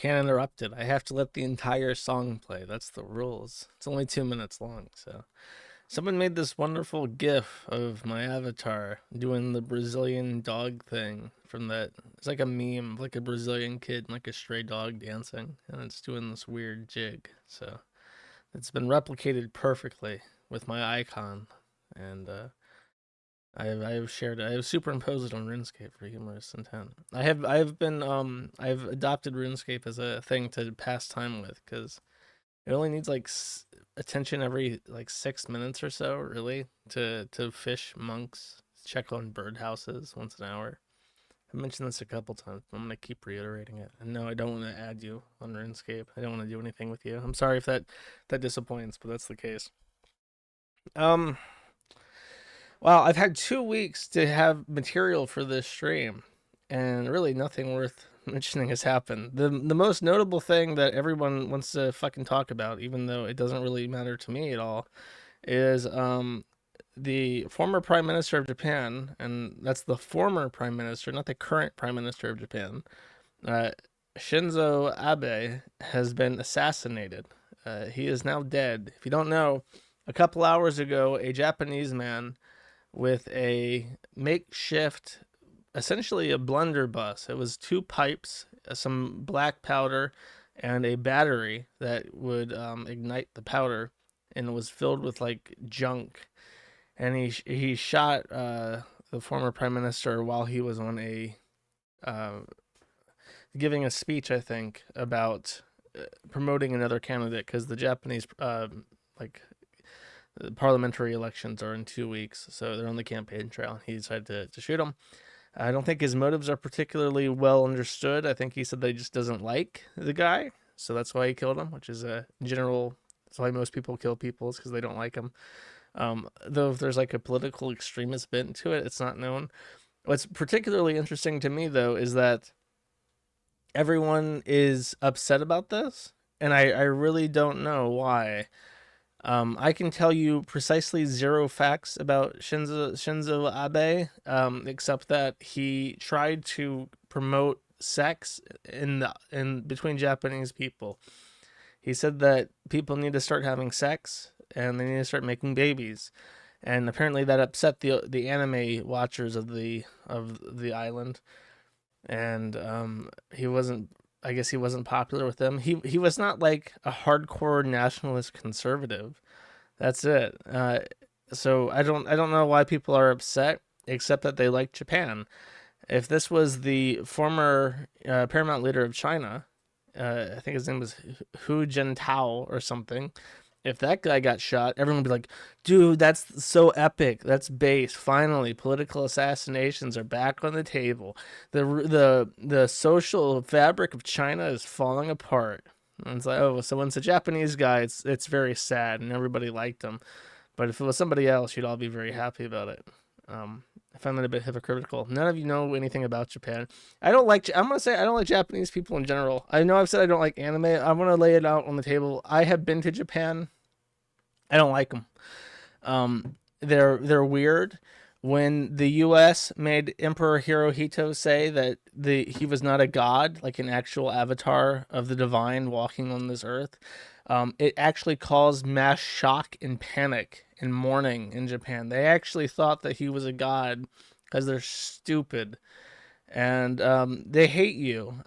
can't interrupt it. I have to let the entire song play. That's the rules. It's only 2 minutes long, so. Someone made this wonderful gif of my avatar doing the Brazilian dog thing from that. It's like a meme of like a Brazilian kid and like a stray dog dancing, and it's doing this weird jig. So it's been replicated perfectly with my icon, and I've shared it. I have superimposed it on RuneScape for humorous intent. I've adopted RuneScape as a thing to pass time with because it only needs like attention every like 6 minutes or so, really, to fish monks, check on birdhouses once an hour. I mentioned this a couple times, but I'm gonna keep reiterating it. And no, I don't want to add you on RuneScape. I don't want to do anything with you. I'm sorry if that disappoints, but that's the case. Um, well, I've had 2 weeks to have material for this stream, and really nothing worth mentioning has happened. The most notable thing that everyone wants to fucking talk about, even though it doesn't really matter to me at all, is the former Prime Minister of Japan, and that's the former Prime Minister, not the current Prime Minister of Japan, uh, Shinzo Abe, has been assassinated. He is now dead. If you don't know, a couple hours ago, a Japanese man with a makeshift, essentially a blunderbuss. It was two pipes, some black powder, and a battery that would ignite the powder, and it was filled with like junk. And he shot the former prime minister while he was on a uh, giving a speech, I think, about promoting another candidate because the Japanese like parliamentary elections are in 2 weeks, so they're on the campaign trail. He decided to shoot him. I don't think his motives are particularly well understood. I think he said that he just doesn't like the guy, so that's why he killed him, which is a general. That's why most people kill people, is because they don't like him. Though if there's like a political extremist bent to it, it's not known. What's particularly interesting to me, though, is that everyone is upset about this, and I really don't know why. I can tell you precisely zero facts about Shinzo Abe, except that he tried to promote sex in between Japanese people. He said that people need to start having sex and they need to start making babies, and apparently that upset the anime watchers of the island, and he wasn't. I guess he wasn't popular with them. He was not like a hardcore nationalist conservative. That's it. So I don't know why people are upset, except that they like Japan. If this was the former paramount leader of China, I think his name was Hu Jintao or something. If that guy got shot, everyone would be like, dude, that's so epic. That's base. Finally, political assassinations are back on the table. The social fabric of China is falling apart. And it's like, oh, so when it's a Japanese guy, it's very sad, and everybody liked him. But if it was somebody else, you'd all be very happy about it. I find that a bit hypocritical. None of you know anything about Japan. I'm gonna say I don't like Japanese people in general. I know I've said I don't like anime. I want to lay it out on the table. I have been to Japan. I don't like them. They're weird. When the U.S. made Emperor Hirohito say that he was not a god, like an actual avatar of the divine walking on this earth, it actually caused mass shock and panic and mourning in Japan. They actually thought that he was a god because they're stupid. And they hate you.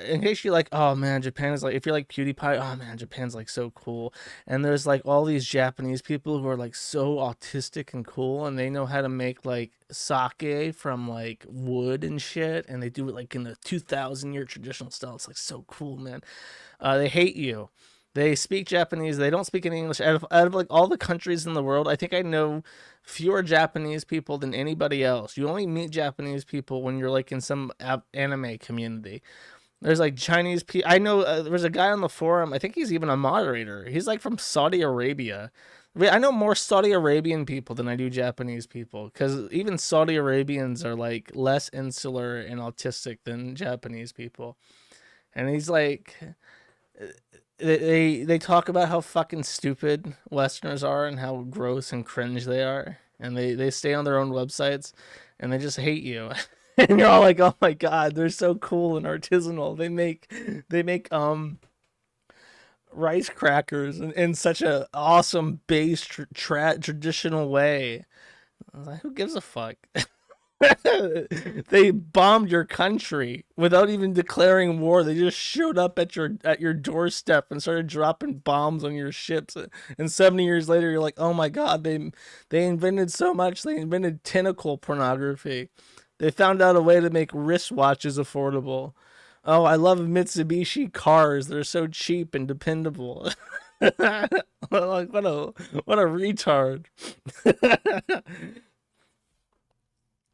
In case you're like, oh man, Japan is like, if you're like PewDiePie, oh man, Japan's like so cool. And there's like all these Japanese people who are like so autistic and cool, and they know how to make like sake from like wood and shit, and they do it like in the 2,000-year traditional style. It's like so cool, man. They hate you. They speak Japanese. They don't speak any English. Out of like all the countries in the world, I think I know fewer Japanese people than anybody else. You only meet Japanese people when you're like in some anime community. There's like Chinese people. I know there was a guy on the forum. I think he's even a moderator. He's like from Saudi Arabia. I know more Saudi Arabian people than I do Japanese people, because even Saudi Arabians are like less insular and autistic than Japanese people. And he's like, they talk about how fucking stupid Westerners are and how gross and cringe they are, and they stay on their own websites, and they just hate you. And you're all like, oh my god, they're so cool and artisanal. They make rice crackers in such a awesome base traditional way. I was like, who gives a fuck? They bombed your country without even declaring war. They just showed up at your doorstep and started dropping bombs on your ships. And 70 years later, you're like, oh my god, they invented so much. They invented tentacle pornography. They found out a way to make wristwatches affordable. Oh, I love Mitsubishi cars. They're so cheap and dependable. Like what a retard.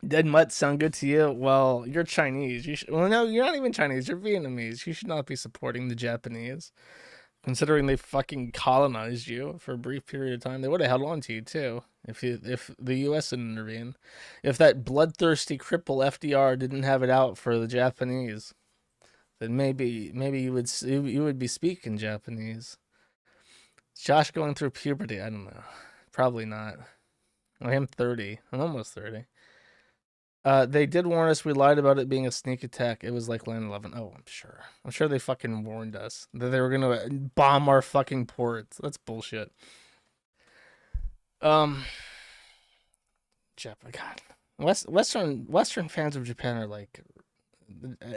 Dead mutts sound good to you? Well, you're Chinese. Well, no, you're not even Chinese. You're Vietnamese. You should not be supporting the Japanese, considering they fucking colonized you for a brief period of time. They would have held on to you too if the U.S. didn't intervene. If that bloodthirsty cripple FDR didn't have it out for the Japanese, then maybe you would be speaking Japanese. Is Josh going through puberty? I don't know. Probably not. I am 30. I'm almost 30. They did warn us. We lied about it being a sneak attack. It was like 9/11. Oh, I'm sure. I'm sure they fucking warned us that they were gonna bomb our fucking ports. That's bullshit. Um, Japan. God, Western fans of Japan are like,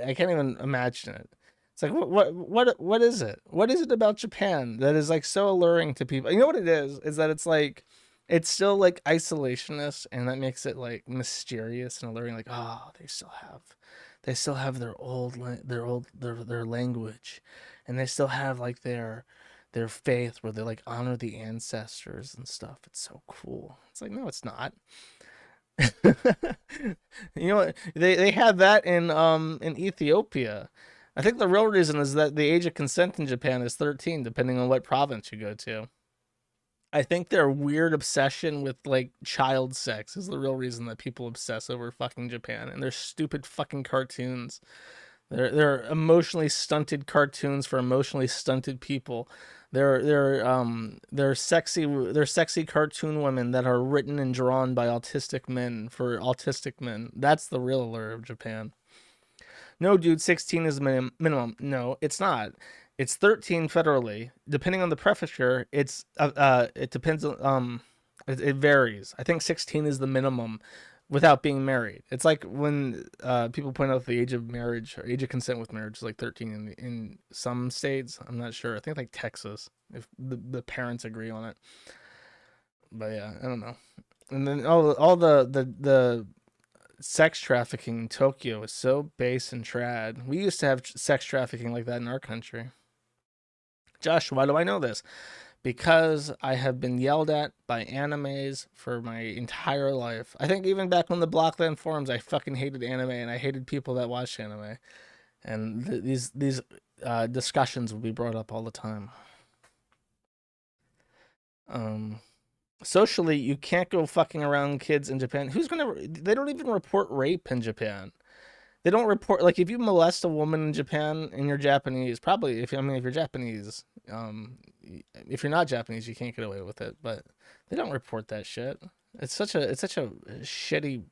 I can't even imagine it. It's like what is it? What is it about Japan that is like so alluring to people? You know what it is? Is that it's like it's still like isolationist, and that makes it like mysterious and alluring. Like, oh, they still have their language, and they still have like their faith where they like honor the ancestors and stuff. It's so cool. It's like, no, it's not. You know what? They have that in Ethiopia. I think the real reason is that the age of consent in Japan is 13, depending on what province you go to. I think their weird obsession with like child sex is the real reason that people obsess over fucking Japan and their stupid fucking cartoons. They're emotionally stunted cartoons for emotionally stunted people. They're sexy cartoon women that are written and drawn by autistic men for autistic men. That's the real allure of Japan. No, dude, 16 is minimum. No, it's not. It's 13 federally. Depending on the prefecture, it depends on it varies. I think 16 is the minimum without being married. It's like when people point out the age of marriage or age of consent with marriage is like 13 in some states. I'm not sure. I think like Texas, if the parents agree on it. But yeah, I don't know. And then all the sex trafficking in Tokyo is so base and trad. We used to have sex trafficking like that in our country. Josh, why do I know this? Because I have been yelled at by animes for my entire life. I think even back on the Blockland forums, I fucking hated anime and I hated people that watched anime. And these discussions will be brought up all the time. Um, Socially, you can't go fucking around kids in Japan. Who's gonna? They don't even report rape in Japan. They don't report like if you molest a woman in Japan and you're Japanese, probably if you're Japanese, if you're not Japanese, you can't get away with it. But they don't report that shit. It's such a shitty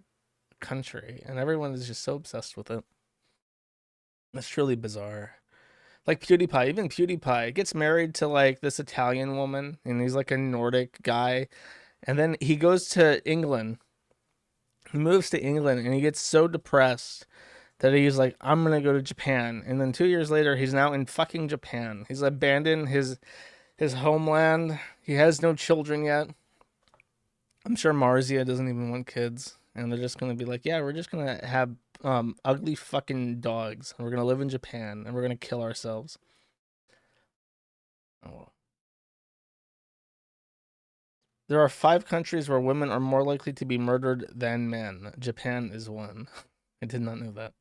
country, and everyone is just so obsessed with it. It's truly bizarre. Like PewDiePie, even PewDiePie gets married to like this Italian woman, and he's like a Nordic guy, and then he goes to England. He moves to England, and he gets so depressed that he's like, I'm gonna go to Japan. And then 2 years later, he's now in fucking Japan. He's abandoned his homeland. He has no children yet. I'm sure Marzia doesn't even want kids, and they're just gonna be like, yeah, we're just gonna have ugly fucking dogs, and we're gonna live in Japan, and we're gonna kill ourselves. Oh, well. There are 5 countries where women are more likely to be murdered than men. Japan is one. I did not know that.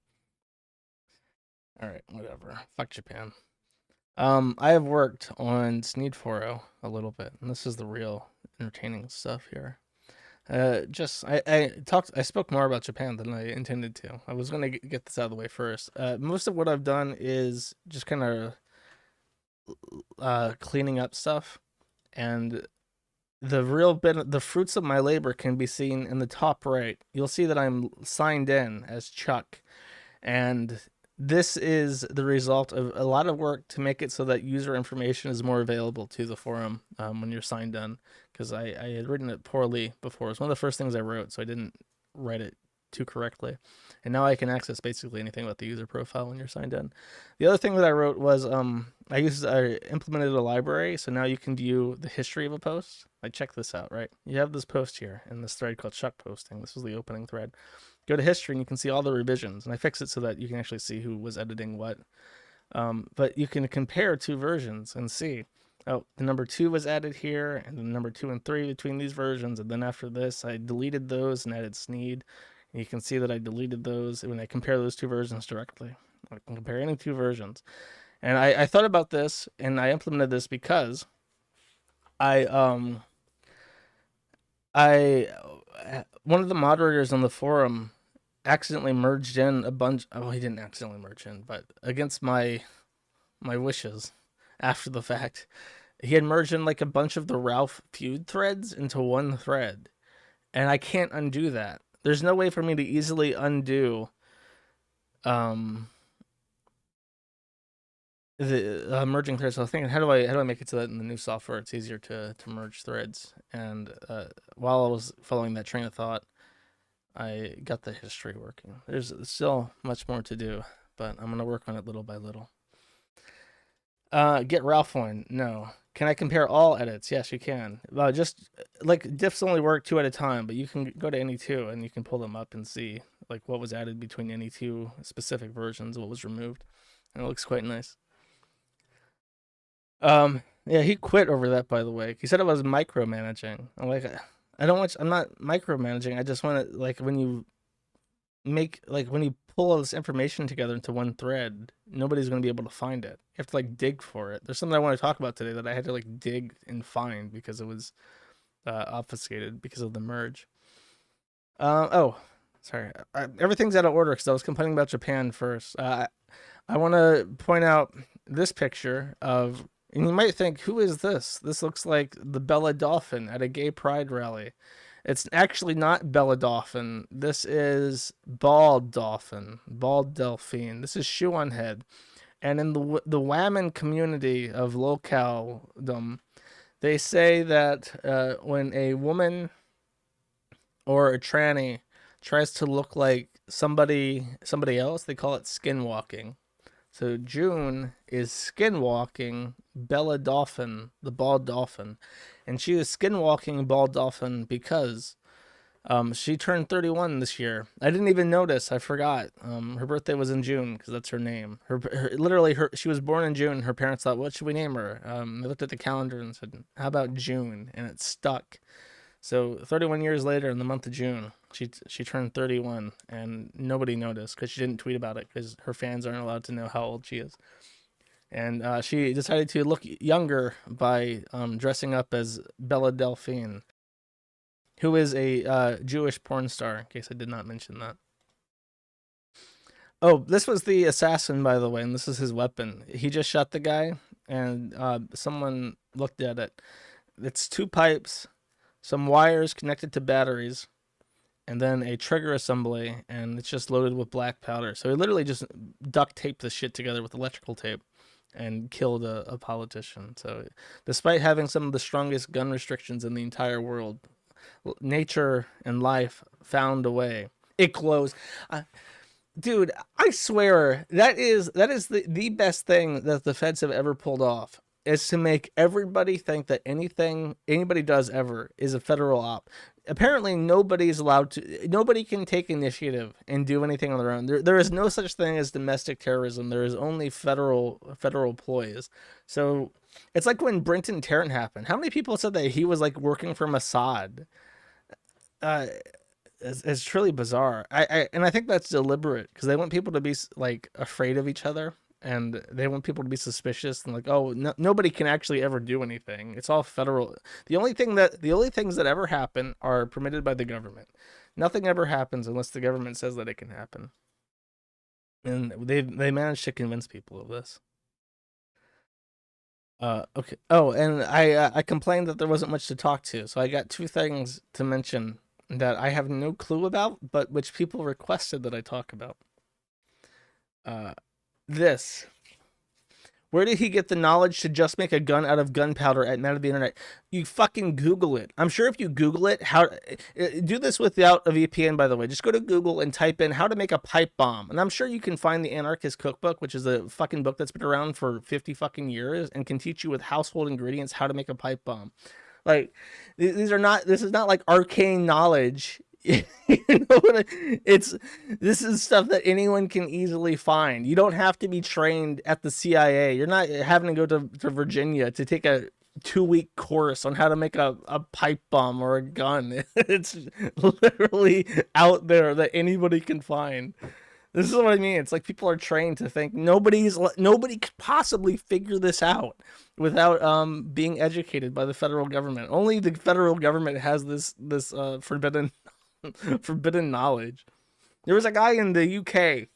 All right, whatever. Fuck Japan. I have worked on Sneed 4.0 a little bit, and this is the real entertaining stuff here. Just I spoke more about Japan than I intended to. I was gonna get this out of the way first. Most of what I've done is just kind of cleaning up stuff, and the fruits of my labor can be seen in the top right. You'll see that I'm signed in as Chuck, and this is the result of a lot of work to make it so that user information is more available to the forum when you're signed in. Because I had written it poorly before. It's one of the first things I wrote, so I didn't write it too correctly. And now I can access basically anything about the user profile when you're signed in. The other thing that I wrote was I implemented a library, so now you can view the history of a post. Like, check this out, right? You have this post here in this thread called Chuck Posting. This was the opening thread. Go to history and you can see all the revisions. And I fixed it so that you can actually see who was editing what. But you can compare two versions and see, oh, the number 2 was added here, and the number 2 and 3 between these versions. And then after this, I deleted those and added Sneed. And you can see that I deleted those when I compare those two versions directly. I can compare any two versions. And I thought about this and I implemented this because I I one of the moderators on the forum accidentally merged in a bunch. Oh, he didn't accidentally merge in, but against my wishes, after the fact, he had merged in like a bunch of the Ralph feud threads into one thread, and I can't undo that. There's no way for me to easily undo um the merging threads. So I was thinking, how do I make it so that in the new software it's easier to merge threads? And while I was following that train of thought, I got the history working. There's still much more to do, but I'm gonna work on it little by little. Get Ralph one. No. Can I compare all edits? Yes, you can. Just like diffs only work 2 at a time, but you can go to any 2 and you can pull them up and see like what was added between any 2 specific versions, what was removed, and it looks quite nice. Yeah, he quit over that, by the way. He said it was micromanaging. I'm like, I'm not micromanaging. I just want to, like, when you pull all this information together into one thread, nobody's going to be able to find it. You have to like dig for it. There's something I want to talk about today that I had to like dig and find because it was obfuscated because of the merge. Oh, sorry. Everything's out of order because I was complaining about Japan first. I want to point out this picture of, and you might think, who is this? This looks like the Bella Dolphin at a gay pride rally. It's actually not Bella Dolphin. This is Bald Dolphin, Bald Delphine. This is Shoe on Head. And in the Whammon community of localdom, they say that when a woman or a tranny tries to look like somebody else, they call it skinwalking. So June is skinwalking Bella Dolphin, the Bald Dolphin, and she is skinwalking Bald Dolphin because she turned 31 this year. I didn't even notice. I forgot. Her birthday was in June because that's her name. She was born in June. Her parents thought, what should we name her? They looked at the calendar and said, how about June? And it stuck. So 31 years later, in the month of June, she turned 31, and nobody noticed because she didn't tweet about it because her fans aren't allowed to know how old she is. And she decided to look younger by dressing up as Bella Delphine, who is a Jewish porn star, in case I did not mention that. Oh, this was the assassin, by the way, and this is his weapon. He just shot the guy, and someone looked at it. It's 2 pipes, some wires connected to batteries, and then a trigger assembly, and it's just loaded with black powder. So he literally just duct taped this shit together with electrical tape and killed a politician. So despite having some of the strongest gun restrictions in the entire world, nature and life found a way. It glows. Dude, I swear that is the best thing that the feds have ever pulled off, is to make everybody think that anything anybody does ever is a federal op. Apparently nobody can take initiative and do anything on their own. There is no such thing as domestic terrorism. There is only federal ploys. So it's like when Brenton Tarrant happened. How many people said that he was like working for Mossad? It's truly bizarre. I think that's deliberate because they want people to be like afraid of each other, and they want people to be suspicious and like, oh, nobody can actually ever do anything. It's all federal. The only things that ever happen are permitted by the government. Nothing ever happens unless the government says that it can happen, and they managed to convince people of this. Okay. Oh, and I complained that there wasn't much to talk to, so I got two things to mention that I have no clue about, but which people requested that I talk about. Uh, this. Where did he get the knowledge to just make a gun out of gunpowder at Night of the Internet? You fucking Google it. I'm sure if you Google it, how do this without a VPN, by the way. Just go to Google and type in how to make a pipe bomb, and I'm sure you can find the Anarchist Cookbook, which is a fucking book that's been around for 50 fucking years and can teach you with household ingredients how to make a pipe bomb. Like these are not. This is not like arcane knowledge. You know what it's this is stuff that anyone can easily find. You don't have to be trained at the CIA. You're not having to go to Virginia to take a 2 week course on how to make a pipe bomb or a gun. It's literally out there that anybody can find. This is what I mean. It's like people are trained to think nobody could possibly figure this out without being educated by the federal government. Only the federal government has this forbidden forbidden knowledge. There was a guy in the UK.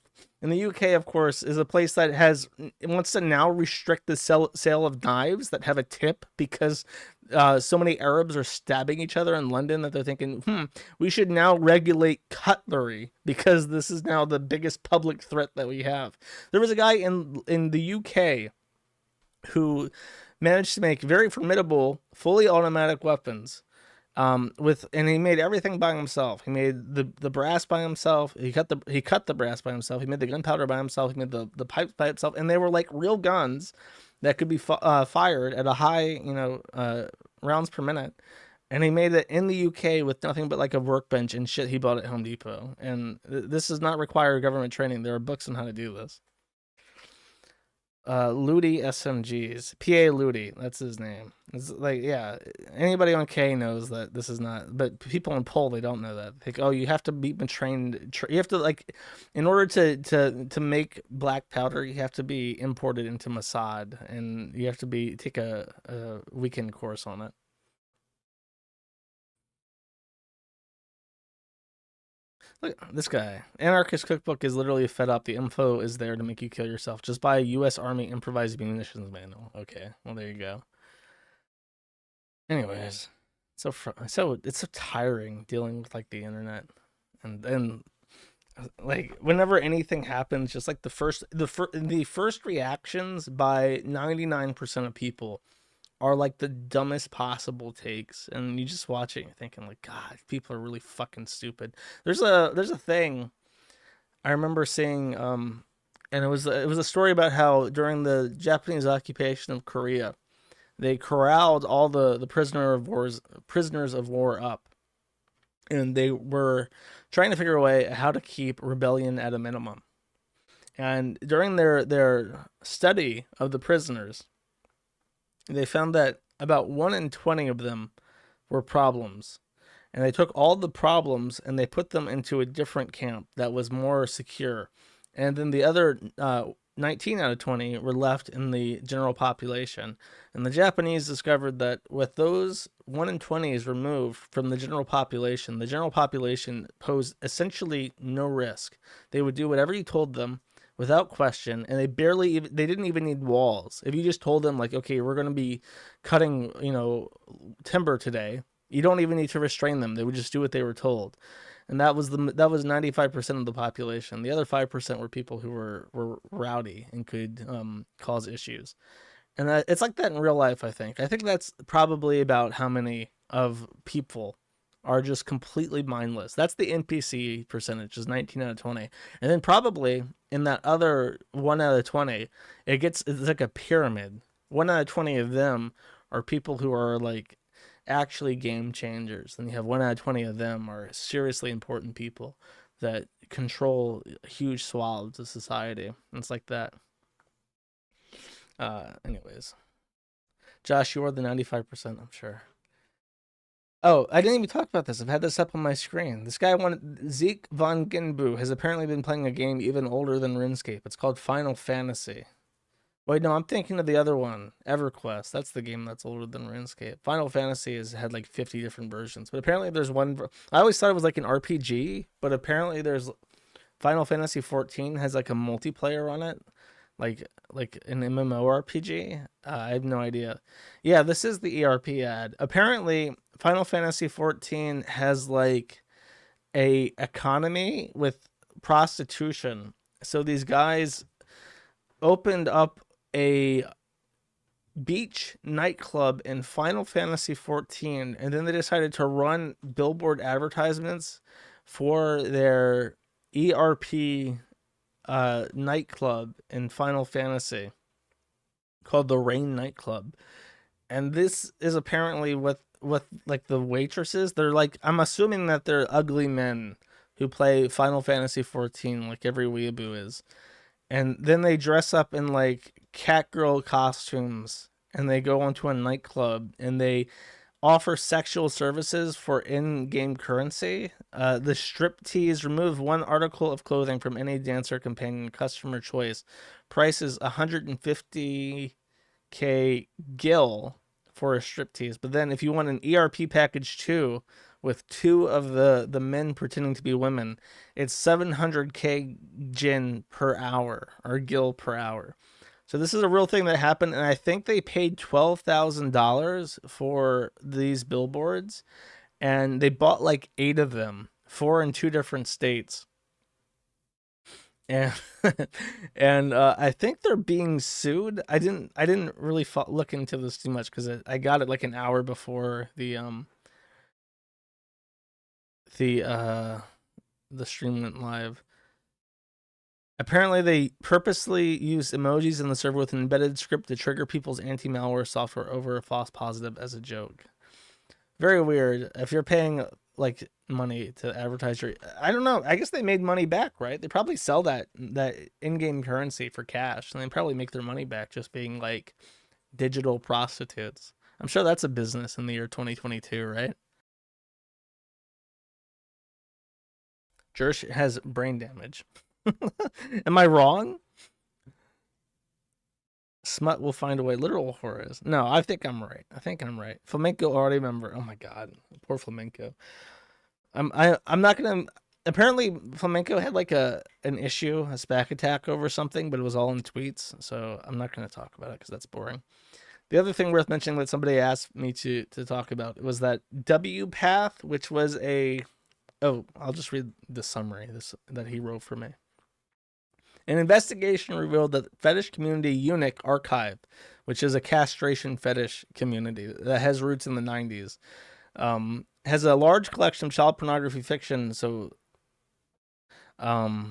In the UK, of course, is a place that wants to now restrict the sale of knives that have a tip because so many Arabs are stabbing each other in London that they're thinking, we should now regulate cutlery because this is now the biggest public threat that we have. There was a guy in the UK who managed to make very formidable, fully automatic weapons and he made everything by himself. He made the brass by himself. He cut the brass by himself. He made the gunpowder by himself. He made the pipes by himself, and they were like real guns that could be fired at a high, rounds per minute. And he made it in the UK with nothing but like a workbench and shit he bought at Home Depot. And this does not require government training. There are books on how to do this. Ludi SMGs. PA Ludi, that's his name. It's like, yeah, anybody on K knows that this is not, but people in Pol, they don't know that. Like, oh, you have to be trained. You have to, like, in order to make black powder, you have to be imported into Mossad, and you have to take a weekend course on it. Look, this guy. Anarchist Cookbook is literally fed up. The info is there to make you kill yourself. Just buy a U.S. Army improvised munitions manual. Okay, well, there you go. Anyways, so it's so tiring dealing with like the internet, and like whenever anything happens, just like the first reactions by 99% of people are like the dumbest possible takes, and you just watch it and you're thinking like, God, people are really fucking stupid. There's a thing I remember seeing, and it was a story about how during the Japanese occupation of Korea, they corralled all the prisoners of war up, and they were trying to figure a way how to keep rebellion at a minimum. And during their study of the prisoners, they found that about 1 in 20 of them were problems. And they took all the problems and they put them into a different camp that was more secure. And then the other 19 out of 20 were left in the general population. And the Japanese discovered that with those 1 in 20s removed from the general population posed essentially no risk. They would do whatever you told them without question, and they didn't even need walls. If you just told them like, okay, we're going to be cutting, timber today, you don't even need to restrain them. They would just do what they were told. And that was 95% of the population. The other 5% were people who were rowdy and could cause issues. And it's like that in real life, I think. I think that's probably about how many of people are just completely mindless. That's the NPC percentage, is 19 out of 20. And then probably in that other 1 out of 20, it's like a pyramid. 1 out of 20 of them are people who are like actually game changers. Then you have 1 out of 20 of them are seriously important people that control huge swaths of society. And it's like that. Anyways. Josh, you are the 95%, I'm sure. Oh, I didn't even talk about this. I've had this up on my screen. This guy Zeke von Ginbu has apparently been playing a game even older than RuneScape. It's called Final Fantasy. Wait, no, I'm thinking of the other one, EverQuest. That's the game that's older than RuneScape. Final Fantasy has had like 50 different versions, but apparently there's one. I always thought it was like an RPG, but apparently there's Final Fantasy 14 has like a multiplayer on it like an MMORPG. I have no idea. Yeah, this is the ERP ad. Apparently, Final Fantasy 14 has like a economy with prostitution. So these guys opened up a beach nightclub in Final Fantasy 14, and then they decided to run billboard advertisements for their ERP nightclub in Final Fantasy called the Rain Nightclub. And this is apparently what like the waitresses, they're like, I'm assuming that they're ugly men who play Final Fantasy 14 like every weeaboo is. And then they dress up in like catgirl costumes and they go onto a nightclub and they offer sexual services for in-game currency. The strip tease, remove one article of clothing from any dancer companion, customer choice. Price is 150k gil for a strip tease. But then if you want an ERP package too, with two of the men pretending to be women, it's 700k gin per hour or gil per hour. So this is a real thing that happened, and I think they paid $12,000 for these billboards, and they bought like 8 of them, 4 in 2 different states, and and I think they're being sued. I didn't really look into this too much because I got it like an hour before the uh the stream went live. Apparently, they purposely use emojis in the server with an embedded script to trigger people's anti-malware software over a false positive as a joke. Very weird. If you're paying like money to advertise your, I don't know. I guess they made money back, right? They probably sell that in-game currency for cash, and they probably make their money back just being like digital prostitutes. I'm sure that's a business in the year 2022, right? Jersh has brain damage. Am I wrong? Smut will find a way. Literal horrors. No, I think I'm right. I think I'm right. Flamenco already member. Oh my god, poor Flamenco. I'm not gonna. Apparently, Flamenco had like an issue, a SPAC attack over something, but it was all in tweets. So I'm not gonna talk about it because that's boring. The other thing worth mentioning that somebody asked me to talk about was that W Path, which was a. Oh, I'll just read the summary that he wrote for me. An investigation revealed that fetish community Eunuch Archive, which is a castration fetish community that has roots in the 90s, has a large collection of child pornography fiction. So, I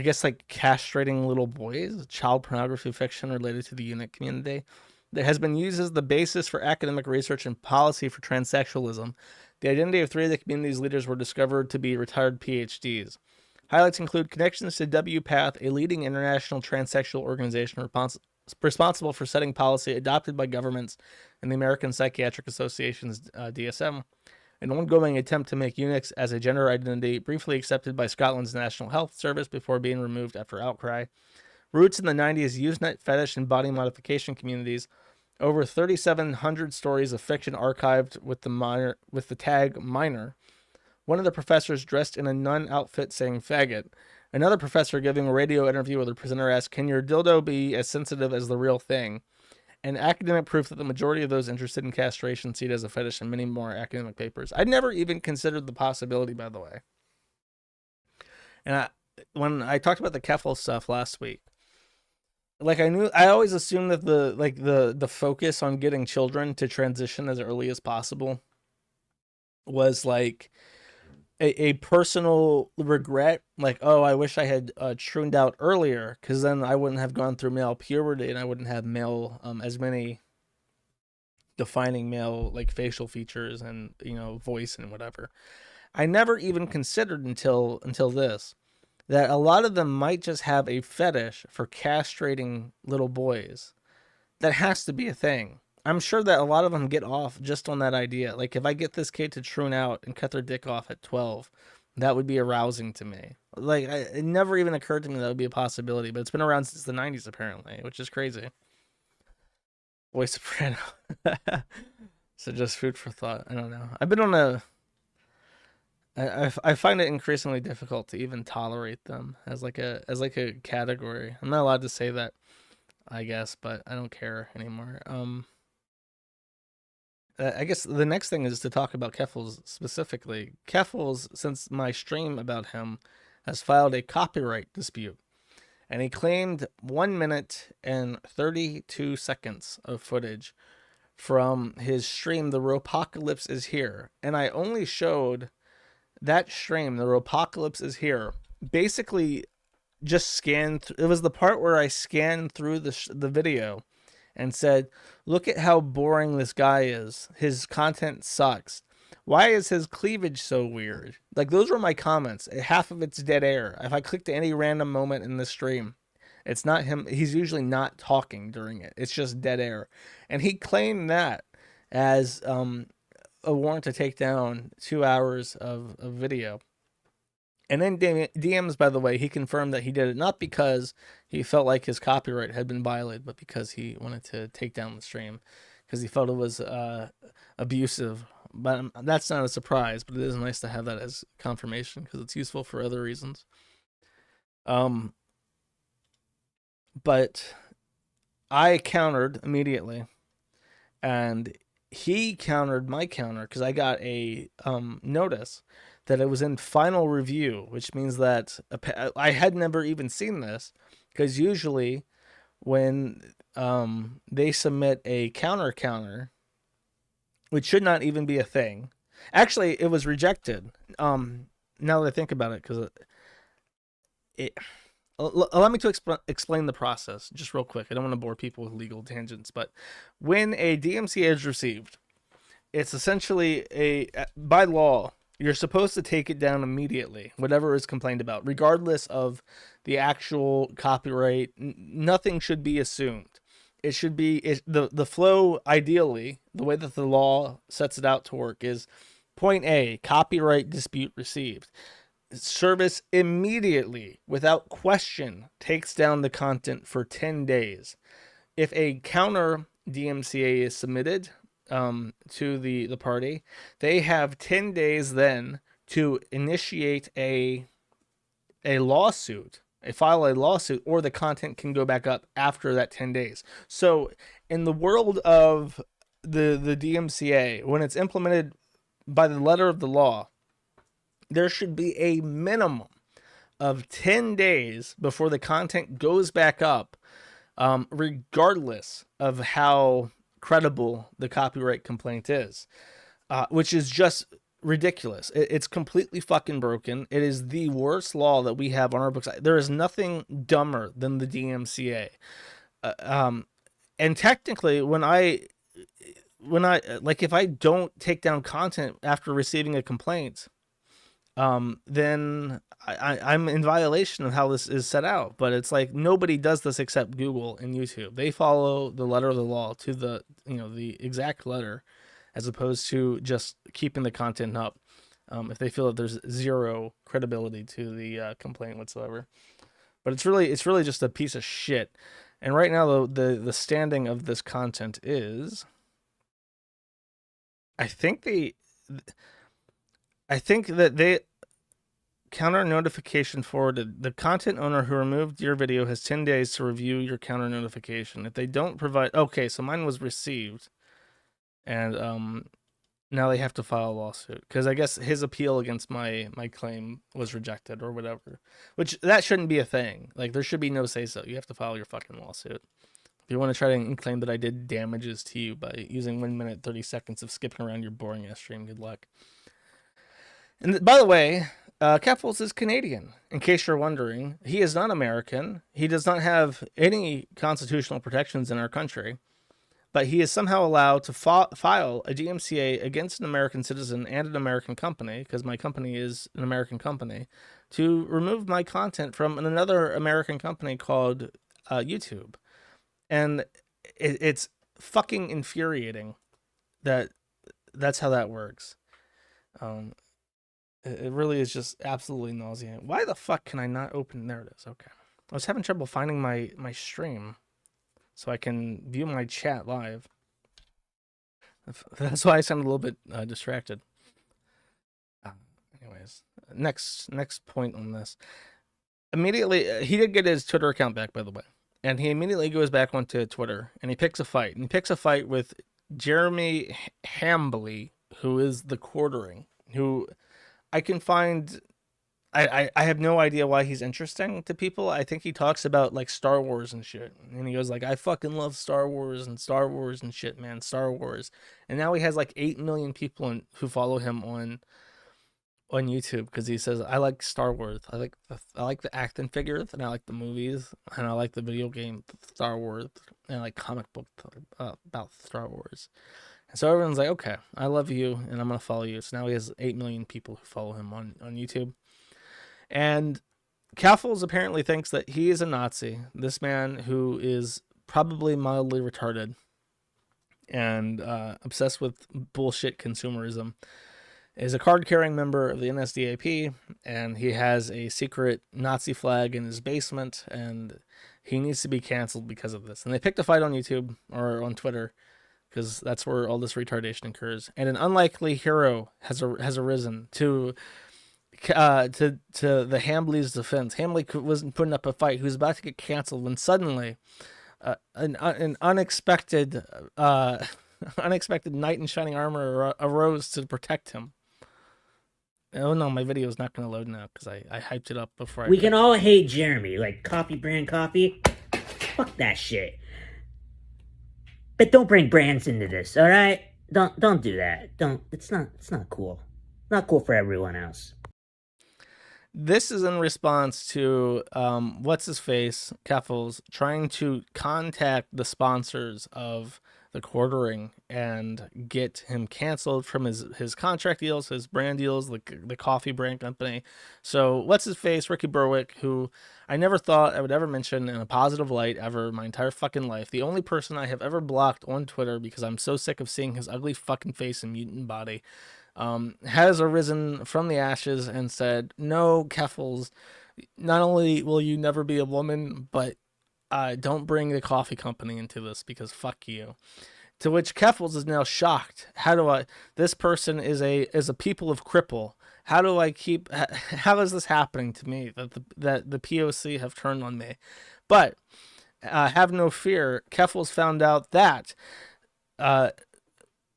guess like castrating little boys, child pornography fiction related to the eunuch community, that has been used as the basis for academic research and policy for transsexualism. The identity of 3 of the community's leaders were discovered to be retired PhDs. Highlights include connections to W Path, a leading international transsexual organization responsible for setting policy adopted by governments and the American Psychiatric Association's DSM, an ongoing attempt to make eunuchs as a gender identity briefly accepted by Scotland's National Health Service before being removed after outcry. Roots in the 90s, Usenet fetish and body modification communities. Over 3,700 stories of fiction archived with the tag minor. One of the professors dressed in a nun outfit saying faggot. Another professor giving a radio interview where the presenter asked, can your dildo be as sensitive as the real thing? And academic proof that the majority of those interested in castration see it as a fetish, and many more academic papers. I'd never even considered the possibility, by the way. And when I talked about the Keffals stuff last week, like I always assumed that the focus on getting children to transition as early as possible was like a personal regret, like, oh, I wish I had tuned out earlier, because then I wouldn't have gone through male puberty and I wouldn't have male as many defining male like facial features and voice and whatever. I never even considered until this that a lot of them might just have a fetish for castrating little boys. That has to be a thing. I'm sure that a lot of them get off just on that idea. Like, if I get this kid to troon out and cut their dick off at 12, that would be arousing to me. Like, it never even occurred to me that would be a possibility, but it's been around since the 90s, apparently, which is crazy. Boy Soprano. So just food for thought. I don't know. I've been on I find it increasingly difficult to even tolerate them as like a category. I'm not allowed to say that, I guess, but I don't care anymore. I guess the next thing is to talk about Keffals specifically. Keffals, since my stream about him, has filed a copyright dispute, and he claimed 1 minute and 32 seconds of footage from his stream, The Ropocalypse is Here. And I only showed that stream, The Ropocalypse is Here, basically just scanned. It was the part where I scanned through the video and said, "Look at how boring this guy is. His content sucks. Why is his cleavage so weird?" Like, those were my comments. Half of it's dead air. If I clicked any random moment in the stream, it's not him. He's usually not talking during it. It's just dead air. And he claimed that as a warrant to take down 2 hours of video. And then DMs, by the way, he confirmed that he did it not because he felt like his copyright had been violated, but because he wanted to take down the stream because he felt it was abusive. But that's not a surprise, but it is nice to have that as confirmation because it's useful for other reasons. But I countered immediately, and he countered my counter because I got a notice that it was in final review, which means that I had never even seen this because usually when they submit a counter, which should not even be a thing. Actually, it was rejected. Now that I think about it, because allow me to explain the process just real quick. I don't want to bore people with legal tangents, but when a DMCA is received, it's essentially by law, you're supposed to take it down immediately, whatever is complained about, regardless of the actual copyright. Nothing should be assumed. It should be the flow. Ideally, the way that the law sets it out to work is: point A, copyright dispute received. Service immediately, without question, takes down the content for 10 days. If a counter DMCA is submitted to the party, they have 10 days then to initiate a lawsuit, file a lawsuit, or the content can go back up after that 10 days. So in the world of the DMCA, when it's implemented by the letter of the law, there should be a minimum of 10 days before the content goes back up, regardless of how credible the copyright complaint is, which is just ridiculous. It's completely fucking broken. It is the worst law that we have on our books. There is nothing dumber than the DMCA. And technically, when I like, if I don't take down content after receiving a complaint, then I'm in violation of how this is set out. But it's like nobody does this except Google and YouTube. They follow the letter of the law to the the exact letter, as opposed to just keeping the content up if they feel that there's zero credibility to the complaint whatsoever. But it's really just a piece of shit. And right now the standing of this content is, I think that they counter notification forwarded. The content owner who removed your video has 10 days to review your counter notification. If they don't provide, okay, so mine was received, and now they have to file a lawsuit because I guess his appeal against my claim was rejected or whatever. Which that shouldn't be a thing. Like, there should be no say so. You have to file your fucking lawsuit. If you want to try to claim that I did damages to you by using 1 minute 30 seconds of skipping around your boring ass stream, good luck. And by the way, Keffals is Canadian, in case you're wondering. He is not American. He does not have any constitutional protections in our country, but he is somehow allowed to file a DMCA against an American citizen and an American company, because my company is an American company, to remove my content from another American company called YouTube. And it's fucking infuriating that that's how that works. It really is just absolutely nauseating. Why the fuck can I not open? There it is. Okay. I was having trouble finding my stream so I can view my chat live. That's why I sound a little bit distracted. Anyways, next point on this. Immediately, he did get his Twitter account back, by the way, and he immediately goes back onto Twitter and he picks a fight. And he picks a fight with Jeremy Hambly, who is the quartering, who I can find. I have no idea why he's interesting to people. I think he talks about like Star Wars and shit. And he goes like, I fucking love Star Wars and shit, man. Star Wars. And now he has like 8 million people who follow him on YouTube because he says, I like Star Wars. I like the action figures, and I like the movies, and I like the video game Star Wars, and I like comic book about Star Wars. And so everyone's like, okay, I love you and I'm gonna follow you. So now he has 8 million people who follow him on YouTube. And Keffals apparently thinks that he is a Nazi. This man who is probably mildly retarded and obsessed with bullshit consumerism is a card-carrying member of the NSDAP, and he has a secret Nazi flag in his basement, and he needs to be canceled because of this. And they picked a fight on YouTube or on Twitter because that's where all this retardation occurs. And an unlikely hero has arisen to the Hambly's defense. Hambly wasn't putting up a fight. He was about to get canceled when suddenly an unexpected unexpected knight in shining armor arose to protect him. Oh no, my video is not going to load now because I hyped it up before. We can all hate Jeremy, like coffee brand coffee. Fuck that shit. But don't bring brands into this, all right? Don't do that. Don't. It's not cool. Not cool for everyone else. This is in response to what's his face, Keffals, trying to contact the sponsors of the quartering and get him canceled from his contract deals, his brand deals, the coffee brand company. So what's his face, Ricky Berwick, who I never thought I would ever mention in a positive light ever my entire fucking life. The only person I have ever blocked on Twitter because I'm so sick of seeing his ugly fucking face and mutant body. Has arisen from the ashes and said, no, Keffals, not only will you never be a woman, but don't bring the coffee company into this because fuck you. To which Keffals is now shocked. This person is a people of cripple. How is this happening to me that the POC have turned on me? But have no fear. Keffals found out that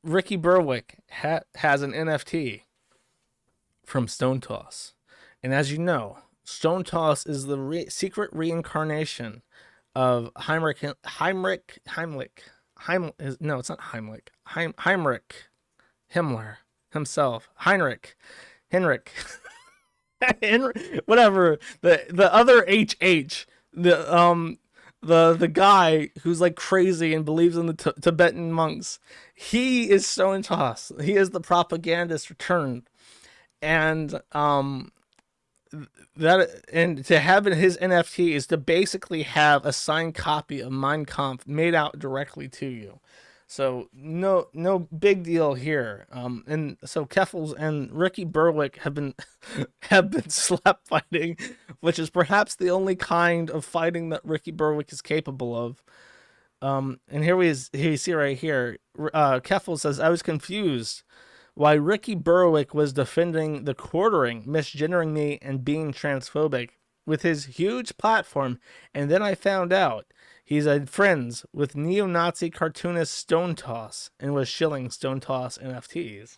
Ricky Berwick has an NFT from Stone Toss. And as you know, Stone Toss is the secret reincarnation of Heinrich. No, it's not Heimlich. Heinrich Himmler himself. Henrik. Whatever. The other HH. The guy who's like crazy and believes in the Tibetan monks, he is Stone Toss. He is the propagandist returned, and to have his NFT is to basically have a signed copy of Mein Kampf made out directly to you. So no big deal here. And so Keffals and Ricky Berwick have been slap fighting, which is perhaps the only kind of fighting that Ricky Berwick is capable of. And here we see right here, Keffals says, I was confused why Ricky Berwick was defending the quartering, misgendering me, and being transphobic with his huge platform, and then I found out he's friends with neo-Nazi cartoonist Stone Toss and was shilling Stone Toss NFTs.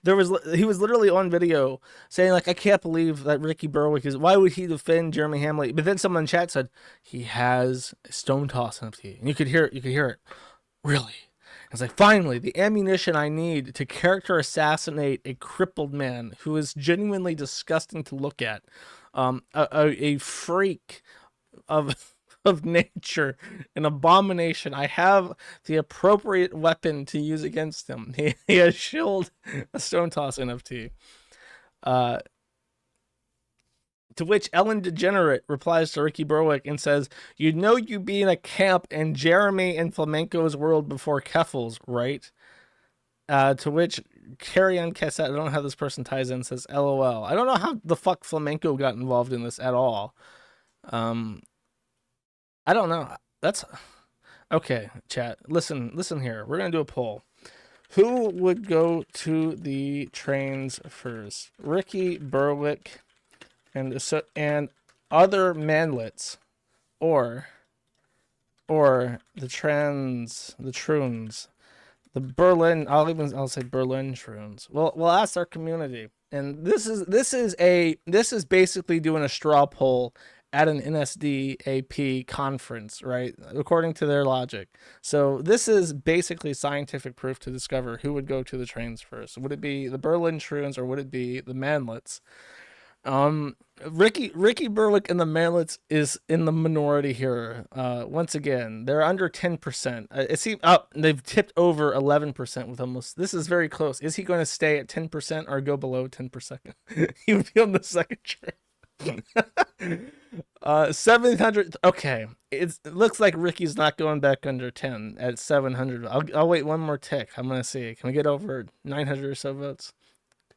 He was literally on video saying like, I can't believe that Ricky Berwick why would he defend Jeremy Hambly? But then someone in chat said he has a Stone Toss NFT, and you could hear it. Really? It's like, finally, the ammunition I need to character assassinate a crippled man who is genuinely disgusting to look at, a freak of nature, an abomination. I have the appropriate weapon to use against him. He has shilled a Stone Toss NFT. To which Ellen Degenerate replies to Ricky Berwick and says, you know you be in a camp in Jeremy and Flamenco's world before Keffals, right? To which Carrie on Cassette, I don't know how this person ties in, says, LOL. I don't know how the fuck Flamenco got involved in this at all. I don't know. That's... Okay, chat. Listen here. We're going to do a poll. Who would go to the trains first? Ricky Berwick and other manlets, or the Troons, the Berlin. I'll say Berlin Troons. Well, we'll ask our community, and this is basically doing a straw poll at an NSDAP conference, right? According to their logic. So this is basically scientific proof to discover who would go to the trains first. Would it be the Berlin Troons or would it be the manlets? Um, Ricky Berwick and the Manlets is in the minority here. Once again, they're under 10%. It seems they've tipped over 11% with almost. This is very close. Is he going to stay at 10% or go below 10%? He would be on the second train. 700. Okay, it looks like Ricky's not going back under 10 at 700. I'll wait one more tick. I'm gonna see. Can we get over 900 or so votes?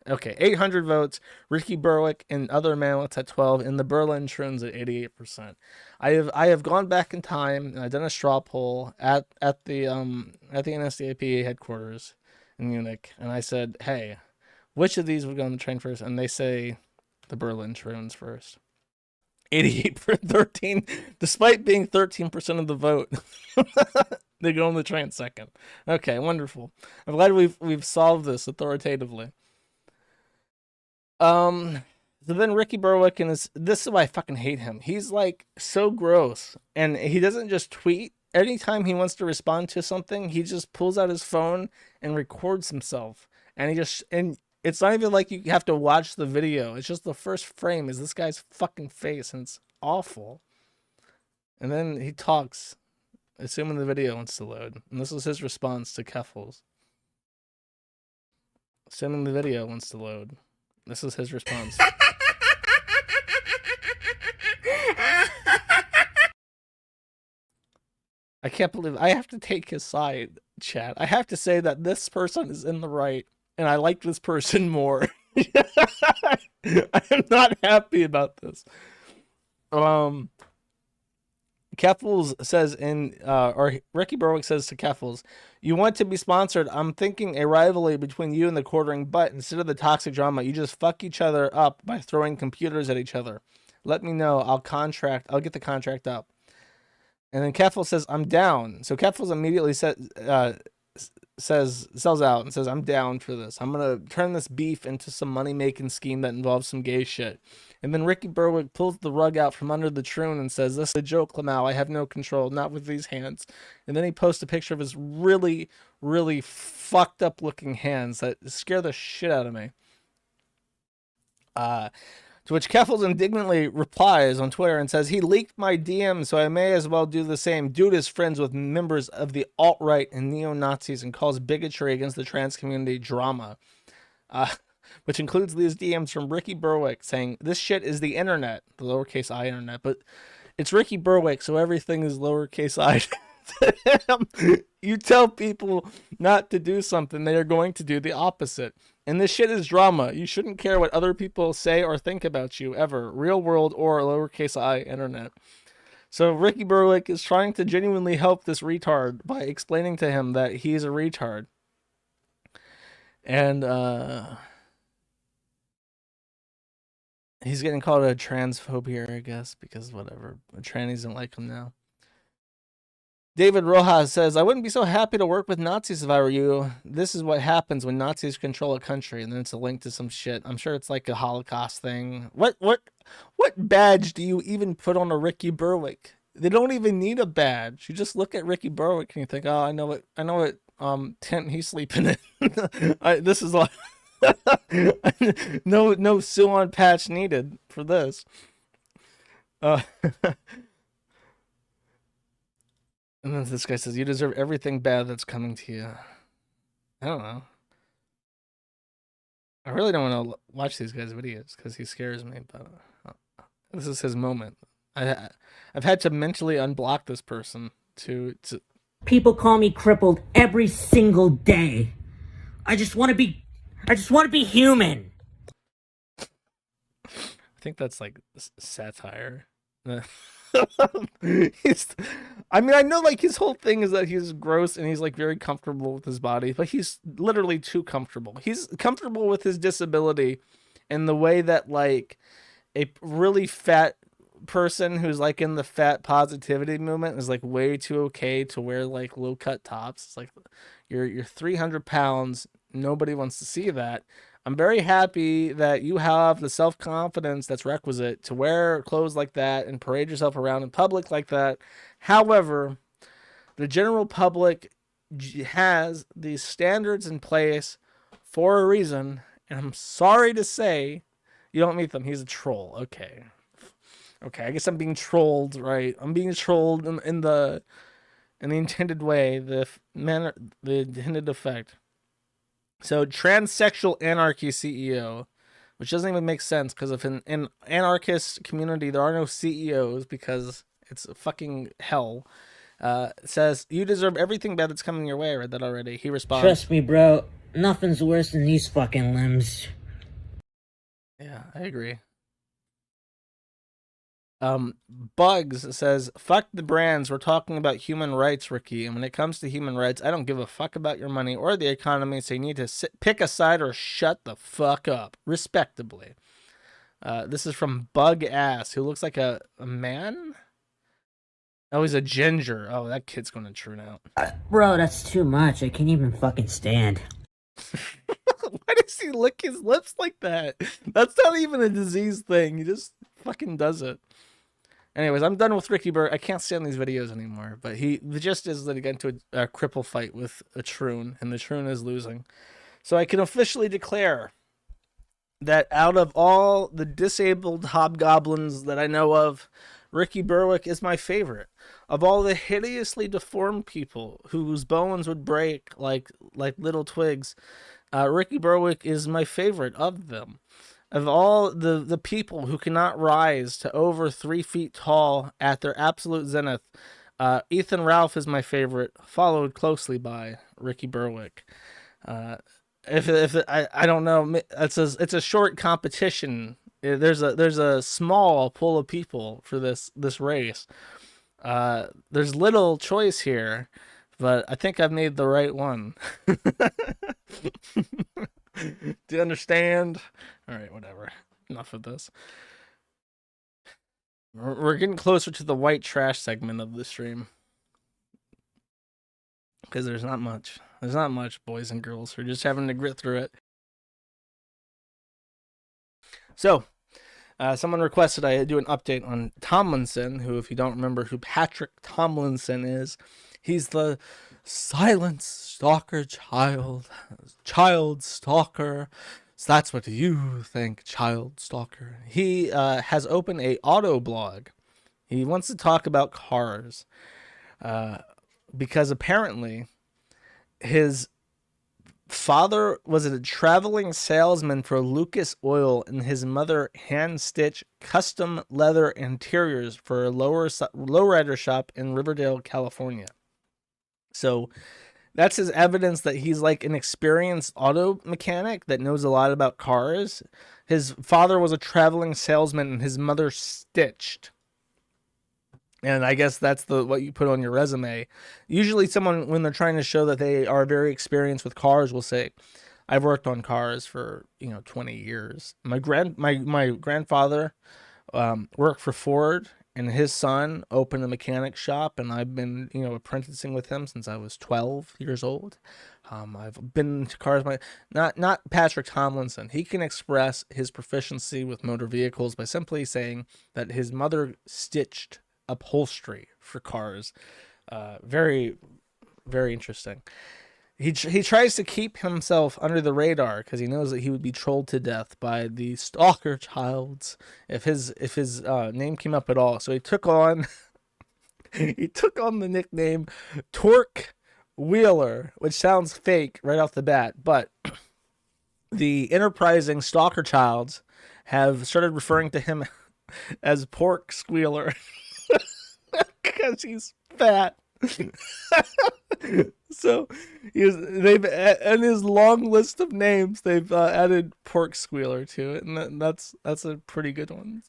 Okay, 800 votes. Ricky Berwick and other manlets at 12, and the Berlin Troons at 88%. I have gone back in time and I've done a straw poll at the NSDAP headquarters in Munich, and I said, hey, which of these would go on the train first? And they say the Berlin Troons first. 88 for 13, despite being 13% of the vote. They go on the train second. Okay, wonderful. I'm glad we've solved this authoritatively. So then Ricky Berwick this is why I fucking hate him. He's like so gross, and he doesn't just tweet. Anytime he wants to respond to something, he just pulls out his phone and records himself, and it's not even like you have to watch the video. It's just the first frame is this guy's fucking face, and it's awful. And then he talks, assuming the video wants to load, and this was his response to Keffals. Assuming the video wants to load. This is his response. I can't believe I have to take his side, chat. I have to say that this person is in the right, and I like this person more. I am not happy about this. Keffals says or Ricky Berwick says to Keffals, you want to be sponsored. I'm thinking a rivalry between you and the quartering, but instead of the toxic drama, you just fuck each other up by throwing computers at each other. Let me know. I'll get the contract up. And then Keffals says, I'm down. So Keffals immediately sells out and says, I'm down for this. I'm going to turn this beef into some money-making scheme that involves some gay shit. And then Ricky Berwick pulls the rug out from under the troon and says, this is a joke, Lamau. I have no control, not with these hands. And then he posts a picture of his really, really fucked up looking hands that scare the shit out of me. To which Keffals indignantly replies on Twitter and says, he leaked my DM, so I may as well do the same. Dude is friends with members of the alt-right and neo-Nazis and calls bigotry against the trans community drama. Which includes these DMs from Ricky Berwick saying, this shit is the internet, the lowercase I internet, but it's Ricky Berwick, so everything is lowercase I to him. You tell people not to do something, they are going to do the opposite. And this shit is drama. You shouldn't care what other people say or think about you, ever. Real world or lowercase I internet. So Ricky Berwick is trying to genuinely help this retard by explaining to him that he's a retard. And, he's getting called a transphobe here, I guess, because whatever. Trannies don't like him now. David Rojas says, I wouldn't be so happy to work with Nazis if I were you. This is what happens when Nazis control a country. And then it's a link to some shit. I'm sure it's like a Holocaust thing. What badge do you even put on a Ricky Berwick? They don't even need a badge. You just look at Ricky Berwick and you think, oh, I know what tent he's sleeping in. This is like no Sue-on patch needed for this. And then this guy says, you deserve everything bad that's coming to you. I don't know. I really don't want to watch these guys' videos because he scares me, but this is his moment. I've had to mentally unblock this person to... People call me crippled every single day. I just want to be human. I think that's like satire. he's, I mean, I know like his whole thing is that he's gross and he's like very comfortable with his body, but he's literally too comfortable. He's comfortable with his disability in the way that like a really fat person who's like in the fat positivity movement is like way too okay to wear like low cut tops. It's like you're 300 pounds. Nobody wants to see that. I'm very happy that you have the self confidence that's requisite to wear clothes like that and parade yourself around in public like that. However, the general public has these standards in place for a reason, and I'm sorry to say, you don't meet them. He's a troll. Okay. Okay, I guess I'm being trolled, right? I'm being trolled in the intended way, the manner, the intended effect. So, transsexual anarchy CEO, which doesn't even make sense because if in an anarchist community there are no CEOs because it's fucking hell. Says you deserve everything bad that's coming your way. I read that already. He responds, Trust me, bro. Nothing's worse than these fucking limbs. "Yeah, I agree." Bugs says, "Fuck the brands. We're talking about human rights, Ricky. And when it comes to human rights, I don't give a fuck about your money or the economy. So you need to pick a side or shut the fuck up, respectably." This is from Bug Ass, who looks like a man. Oh, he's a ginger. Oh, that kid's gonna turn out. Bro, that's too much. I can't even fucking stand. Why does he lick his lips like that? That's not even a disease thing. He just fucking does it. Anyways, I'm done with Ricky Burke. I can't stand these videos anymore. But the gist is that he got into a cripple fight with a troon, and the troon is losing. So I can officially declare that out of all the disabled hobgoblins that I know of, Ricky Berwick is my favorite. Of all the hideously deformed people whose bones would break like little twigs, Ricky Berwick is my favorite of them. Of all the people who cannot rise to over 3 feet tall at their absolute zenith, Ethan Ralph is my favorite, followed closely by Ricky Berwick. I don't know, it's a short competition. There's a small pool of people for this race. There's little choice here, but I think I've made the right one. Do you understand? All right, whatever. Enough of this. We're getting closer to the white trash segment of the stream because there's not much. There's not much, boys and girls. We're just having to grit through it. So, someone requested I do an update on Tomlinson, who, if you don't remember who Patrick Tomlinson is, he's the silent stalker child stalker. So that's what you think, child stalker. He has opened a auto blog. He wants to talk about cars because apparently his father was a traveling salesman for Lucas Oil, and his mother hand-stitched custom leather interiors for a lowrider shop in Riverdale, California. So that's his evidence that he's like an experienced auto mechanic that knows a lot about cars. His father was a traveling salesman and his mother stitched. And I guess that's what you put on your resume. Usually someone, when they're trying to show that they are very experienced with cars, will say, I've worked on cars for, 20 years. My grandfather worked for Ford, and his son opened a mechanic shop, and I've been, apprenticing with him since I was 12 years old. I've been to cars. Not Patrick Tomlinson. He can express his proficiency with motor vehicles by simply saying that his mother stitched upholstery for cars. Very, very interesting. He tries to keep himself under the radar because he knows that he would be trolled to death by the stalker childs if his name came up at all. So he took on the nickname Torque Wheeler, which sounds fake right off the bat, but the enterprising stalker childs have started referring to him as Pork Squealer because he's fat. So they've in his long list of names they've added Pork Squealer to it, and that's a pretty good one.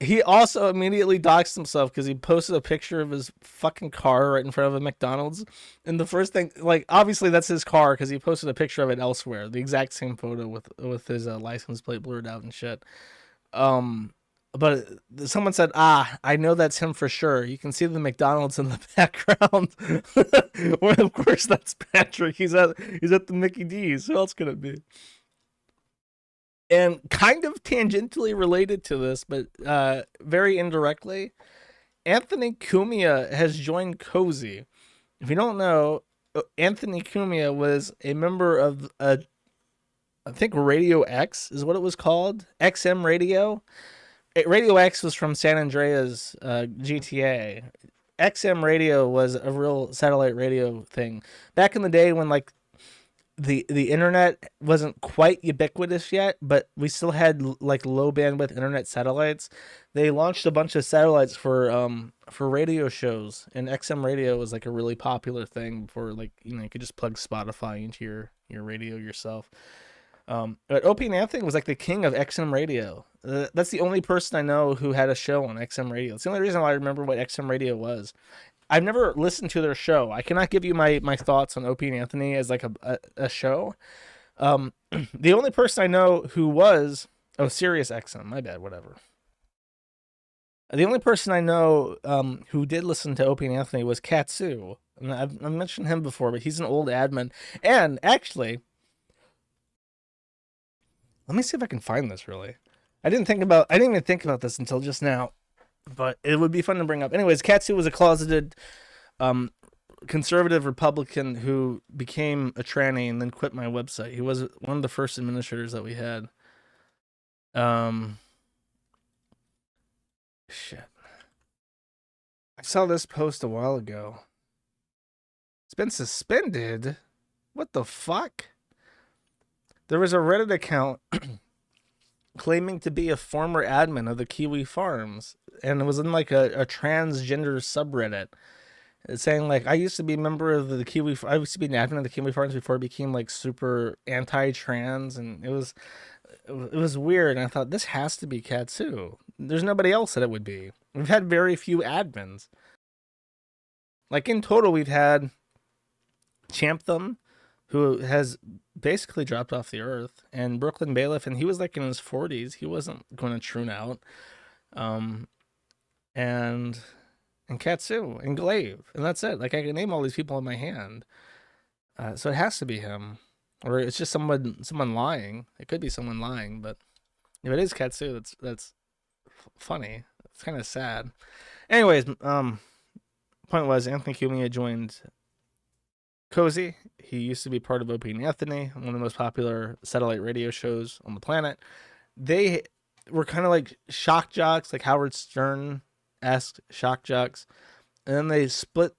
He also immediately doxed himself because he posted a picture of his fucking car right in front of a McDonald's. And the first thing, like, obviously that's his car because he posted a picture of it elsewhere, the exact same photo with his license plate blurred out and shit. Um, but someone said, "Ah, I know that's him for sure. You can see the McDonald's in the background." Well, of course, that's Patrick. He's at the Mickey D's. Who else could it be? And kind of tangentially related to this, but very indirectly, Anthony Cumia has joined Cozy. If you don't know, Anthony Cumia was a member of I think Radio X is what it was called, XM Radio. Radio X was from San Andreas GTA. XM Radio was a real satellite radio thing back in the day when like the internet wasn't quite ubiquitous yet, but we still had like low bandwidth internet satellites. They launched a bunch of satellites for radio shows, and XM radio was like a really popular thing before, like, you could just plug Spotify into your radio yourself. But Opie and Anthony was like the king of XM radio. That's the only person I know who had a show on XM radio. It's the only reason why I remember what XM radio was. I've never listened to their show. I cannot give you my thoughts on Opie and Anthony as like a show. The only person I know who was Sirius XM. My bad. Whatever. The only person I know who did listen to Opie and Anthony was Katsu. And I've mentioned him before, but he's an old admin. And actually, let me see if I can find this. Really, I didn't even think about this until just now, but it would be fun to bring up. Anyways, Katsu was a closeted conservative Republican who became a tranny and then quit my website. He was one of the first administrators that we had. Shit. I saw this post a while ago. It's been suspended? What the fuck? There was a Reddit account claiming to be a former admin of the Kiwi Farms, and it was in like a transgender subreddit. It's saying like, I used to be a member of the Kiwi. I used to be an admin of the Kiwi Farms before it became like super anti-trans, and it was weird. And I thought, this has to be Katsu. There's nobody else that it would be. We've had very few admins. Like in total, we've had Champtham, who has basically dropped off the earth, and Brooklyn Bailiff, and he was like in his 40s. He wasn't going to troon out. And Katsu and Glaive, and that's it. Like I can name all these people in my hand. So it has to be him, or it's just someone lying. It could be someone lying, but if it is Katsu, that's funny. It's kind of sad. Anyways, point was Anthony Cumia joined Cozy. He used to be part of Opie and Anthony, one of the most popular satellite radio shows on the planet. They were kind of like shock jocks, like Howard Stern esque shock jocks, and then they split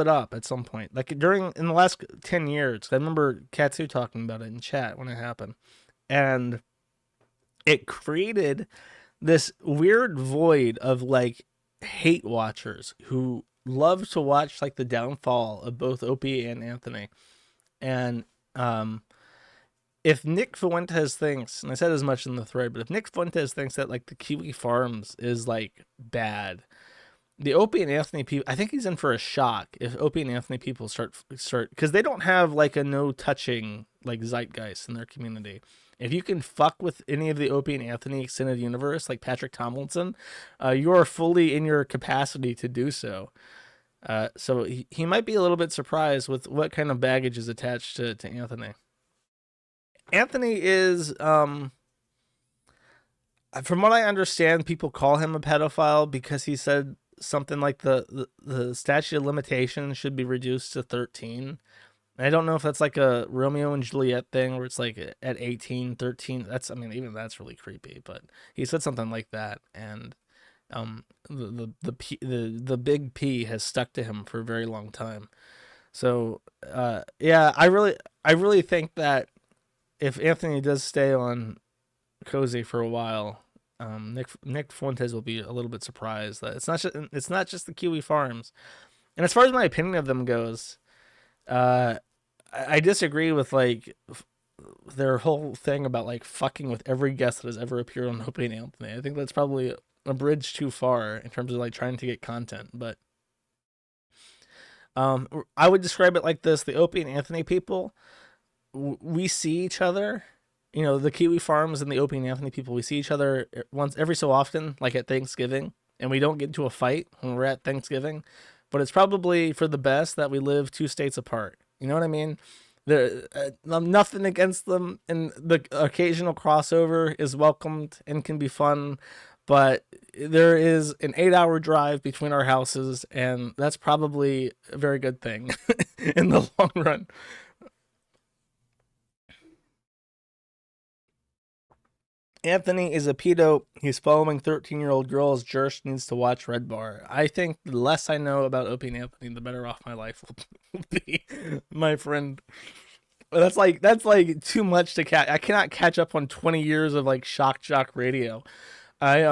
up at some point. Like in the last 10 years, I remember Katsu talking about it in chat when it happened, and it created this weird void of like hate watchers who love to watch like the downfall of both Opie and Anthony. And if Nick Fuentes thinks, and I said as much in the thread, but if Nick Fuentes thinks that like the Kiwi Farms is like bad, the Opie and Anthony people, I think he's in for a shock if Opie and Anthony people start because they don't have like a no touching like zeitgeist in their community. If you can fuck with any of the Opie and Anthony extended universe, like Patrick Tomlinson, you are fully in your capacity to do so. So he might be a little bit surprised with what kind of baggage is attached to Anthony. Anthony is, from what I understand, people call him a pedophile because he said something like the statute of limitations should be reduced to 13. I don't know if that's like a Romeo and Juliet thing where it's like at 18, 13. Even that's really creepy, but he said something like that. And the big P has stuck to him for a very long time. So yeah, I really think that if Anthony does stay on Cozy for a while, Nick Fuentes will be a little bit surprised that it's not just the Kiwi Farms. And as far as my opinion of them goes, I disagree with like their whole thing about like fucking with every guest that has ever appeared on Opie and Anthony. I think that's probably a bridge too far in terms of like trying to get content. But I would describe it like this: the Opie and Anthony people, we see each other. You know, the Kiwi Farms and the Opie and Anthony people, we see each other once every so often, like at Thanksgiving, and we don't get into a fight when we're at Thanksgiving. But it's probably for the best that we live 2 states apart. You know what I mean? There, nothing against them, and the occasional crossover is welcomed and can be fun. But there is an 8-hour drive between our houses, and that's probably a very good thing in the long run. Anthony is a pedo. He's following 13-year-old girls. Jersh needs to watch Red Bar. I think the less I know about Opie and Anthony, the better off my life will be, my friend. That's like too much to catch. I cannot catch up on 20 years of like shock jock radio. I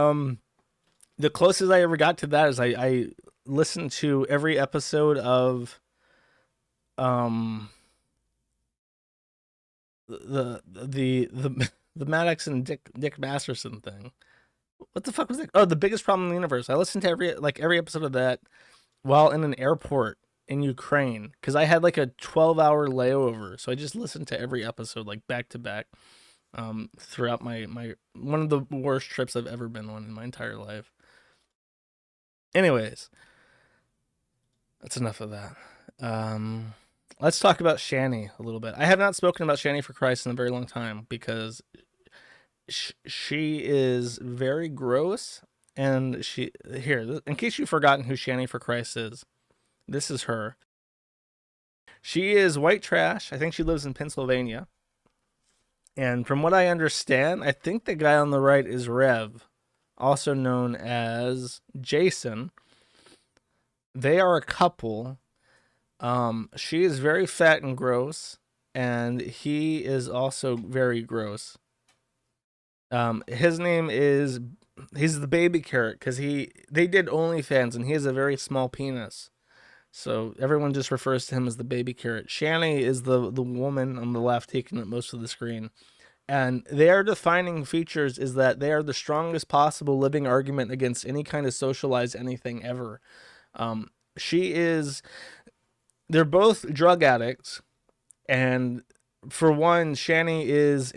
The closest I ever got to that is I listened to every episode of um the Maddox and Dick Masterson thing. What the fuck was that? Oh, the biggest problem in the universe. I listened to every episode of that while in an airport in Ukraine because I had like a 12-hour layover, so I just listened to every episode like back to back throughout my one of the worst trips I've ever been on in my entire life. Anyways, that's enough of that. Let's talk about Shanty a little bit. I have not spoken about Shanty for Christ in a very long time because she is very gross. And she here, in case you've forgotten who Shanty for Christ is, this is her. She is white trash. I think she lives in Pennsylvania. And from what I understand, I think the guy on the right is Rev, also known as Jason. They are a couple. She is very fat and gross, and he is also very gross. His name is he's the baby carrot because they did OnlyFans and he has a very small penis, so everyone just refers to him as the baby carrot. Shanny is the woman on the left taking up most of the screen, and their defining features is that they are the strongest possible living argument against any kind of socialized anything ever. She is they're both drug addicts, and for one, Shanny is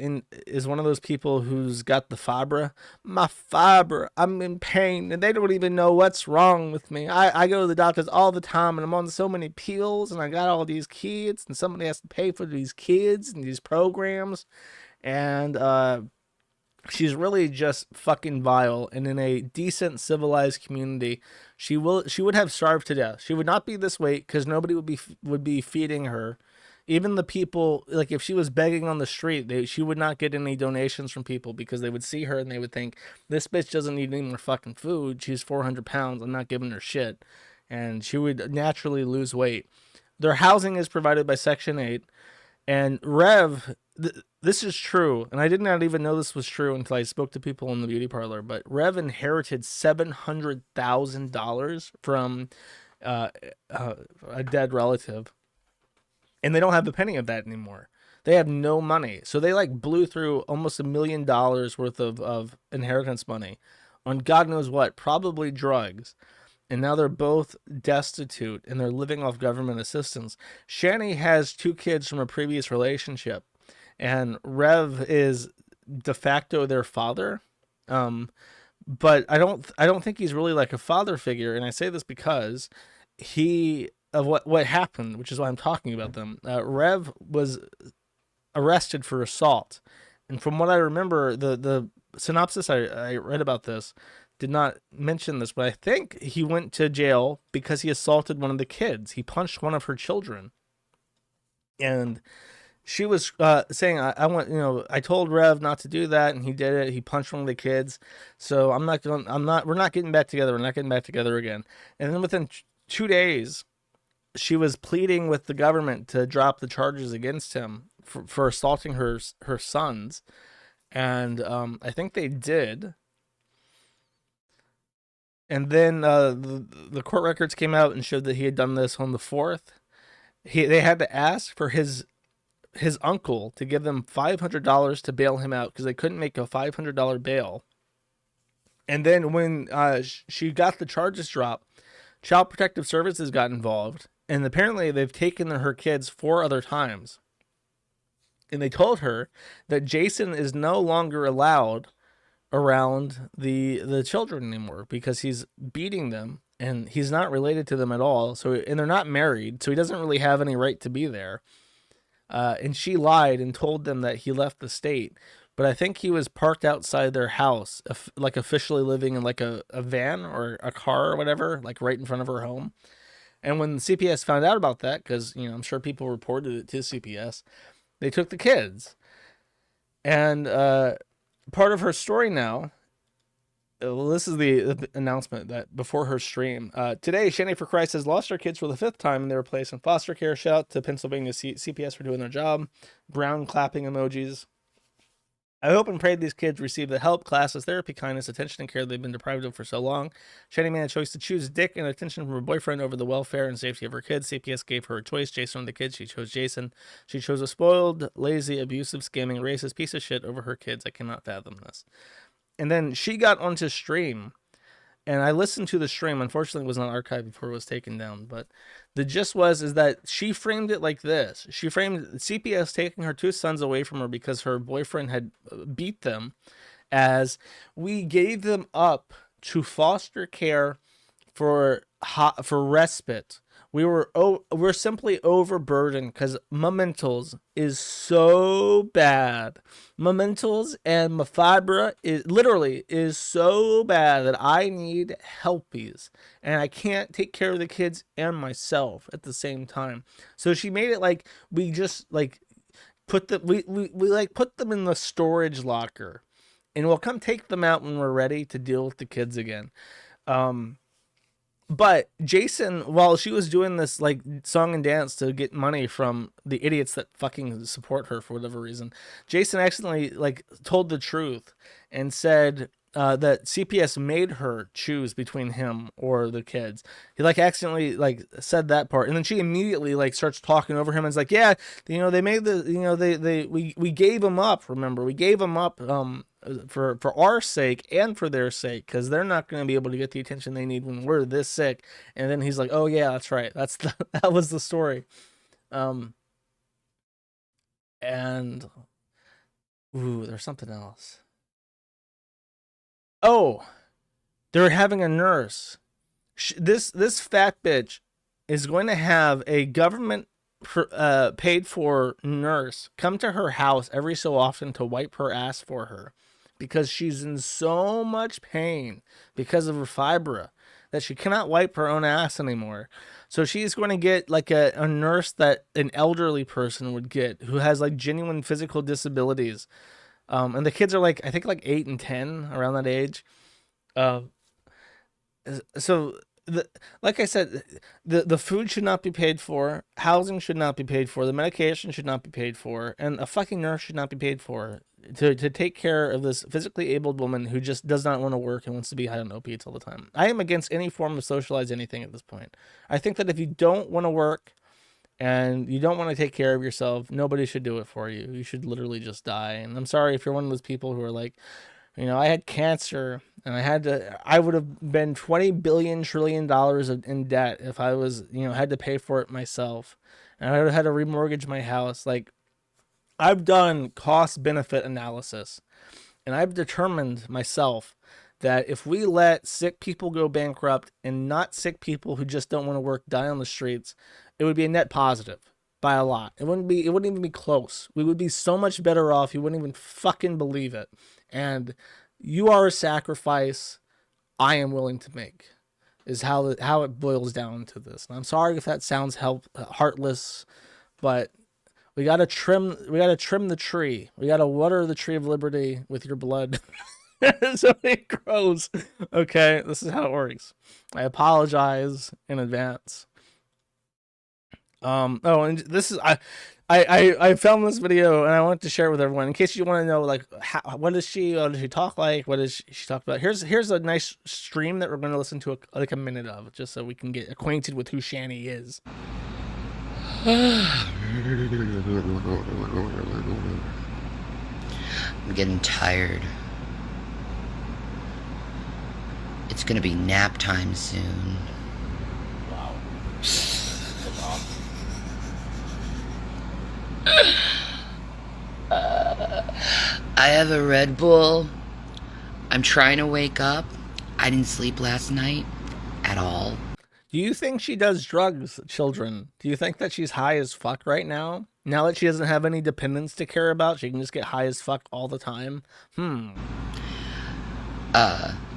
one of those people who's got the fibra. My fibra, I'm in pain, and they don't even know what's wrong with me. I go to the doctors all the time, and I'm on so many pills, and I got all these kids, and somebody has to pay for these kids and these programs, and she's really just fucking vile. And in a decent civilized community, she would have starved to death. She would not be this weight because nobody would be feeding her. Even the people, like if she was begging on the street, she would not get any donations from people because they would see her and they would think, this bitch doesn't need any more fucking food. She's 400 pounds. I'm not giving her shit. And she would naturally lose weight. Their housing is provided by Section 8. And Rev, this is true, and I did not even know this was true until I spoke to people in the beauty parlor, but Rev inherited $700,000 from uh, a dead relative, and they don't have a penny of that anymore. They have no money. So they like blew through almost $1 million worth of inheritance money on God knows what, probably drugs. And now they're both destitute and they're living off government assistance. Shanny has 2 kids from a previous relationship, and Rev is de facto their father. But I don't think he's really like a father figure, and I say this because he of what happened, which is why I'm talking about them. Rev was arrested for assault, and from what I remember, the synopsis I read about this did not mention this, but I think he went to jail because he assaulted one of the kids. He punched one of her children, and she was saying, I want, I told Rev not to do that, and he did it. He punched one of the kids, so we're not getting back together. We're not getting back together again. And then within 2 days, she was pleading with the government to drop the charges against him for assaulting her sons, and I think they did. And then the court records came out and showed that he had done this on the 4th. They had to ask for his uncle to give them $500 to bail him out because they couldn't make a $500 bail. And then when she got the charges dropped, Child Protective Services got involved, and apparently they've taken her kids 4 other times. And they told her that Jason is no longer allowed around the children anymore because he's beating them and he's not related to them at all. So and they're not married, so he doesn't really have any right to be there. And she lied and told them that he left the state. But I think he was parked outside their house, like officially living in like a van or a car or whatever, like right in front of her home. And when CPS found out about that, because I'm sure people reported it to CPS, they took the kids. And part of her story now. Well, this is the announcement that before her stream. Today, Shanty for Christ has lost her kids for the 5th time and they were placed in foster care. Shout out to Pennsylvania CPS for doing their job. Brown clapping emojis. I hope and pray these kids receive the help, classes, therapy, kindness, attention, and care they've been deprived of for so long. Shanty made a choice to choose dick and attention from her boyfriend over the welfare and safety of her kids. CPS gave her a choice. Jason and the kids. She chose Jason. She chose a spoiled, lazy, abusive, scamming, racist piece of shit over her kids. I cannot fathom this. And then she got onto stream, and I listened to the stream. Unfortunately, it was not archived before it was taken down. But the gist is that she framed it like this. She framed CPS taking her 2 sons away from her because her boyfriend had beat them as we gave them up to foster care for respite. We're simply overburdened because Mementos is so bad. Mementos and Mafibra is so bad that I need helpies, and I can't take care of the kids and myself at the same time. So she made it like we just like put put them in the storage locker, and we'll come take them out when we're ready to deal with the kids again. But Jason, while she was doing this like song and dance to get money from the idiots that fucking support her for whatever reason, Jason accidentally like told the truth and said that CPS made her choose between him or the kids. He like accidentally like said that part, and then she immediately like starts talking over him and is like, yeah, they made we gave them up. Remember, we gave them up for our sake and for their sake, because they're not going to be able to get the attention they need when we're this sick. And then he's like, oh yeah, that's right, that was the story. And there's something else. Oh, they're having a nurse. This fat bitch is going to have a government paid for nurse come to her house every so often to wipe her ass for her, because she's in so much pain because of her fibra that she cannot wipe her own ass anymore. So she's going to get like a nurse that an elderly person would get who has like genuine physical disabilities. And the kids are like, I think like 8 and 10, around that age. So like I said, the food should not be paid for, housing should not be paid for, the medication should not be paid for, and a fucking nurse should not be paid for to take care of this physically abled woman who just does not want to work and wants to be high on opiates all the time. I am against any form of socialized anything at this point. I think that if you don't want to work and you don't want to take care of yourself, nobody should do it for you. You should literally just die. And I'm sorry if you're one of those people who are like, I had cancer and I would have been $20 billion trillion in debt if I was, had to pay for it myself. And I would have had to remortgage my house. Like, I've done cost benefit analysis, and I've determined myself that if we let sick people go bankrupt and not sick people who just don't want to work die on the streets, it would be a net positive by a lot. It wouldn't even be close. We would be so much better off. You wouldn't even fucking believe it. And you are a sacrifice I am willing to make, is how it boils down to this. And I'm sorry if that sounds heartless, but we gotta trim the tree. We gotta water the tree of liberty with your blood. So it grows. Okay, this is how it works. I apologize in advance. And this is I filmed this video and I wanted to share it with everyone in case you want to know like what does she talk like, what does she talk about. Here's a nice stream that we're going to listen to a minute of, just so we can get acquainted with who Shanty is. I'm getting tired. It's gonna be nap time soon. Wow. That's awesome. I have a Red Bull. I'm trying to wake up. I didn't sleep last night at all. Do you think she does drugs, children? Do you think that she's high as fuck right now? Now that she doesn't have any dependents to care about, she can just get high as fuck all the time?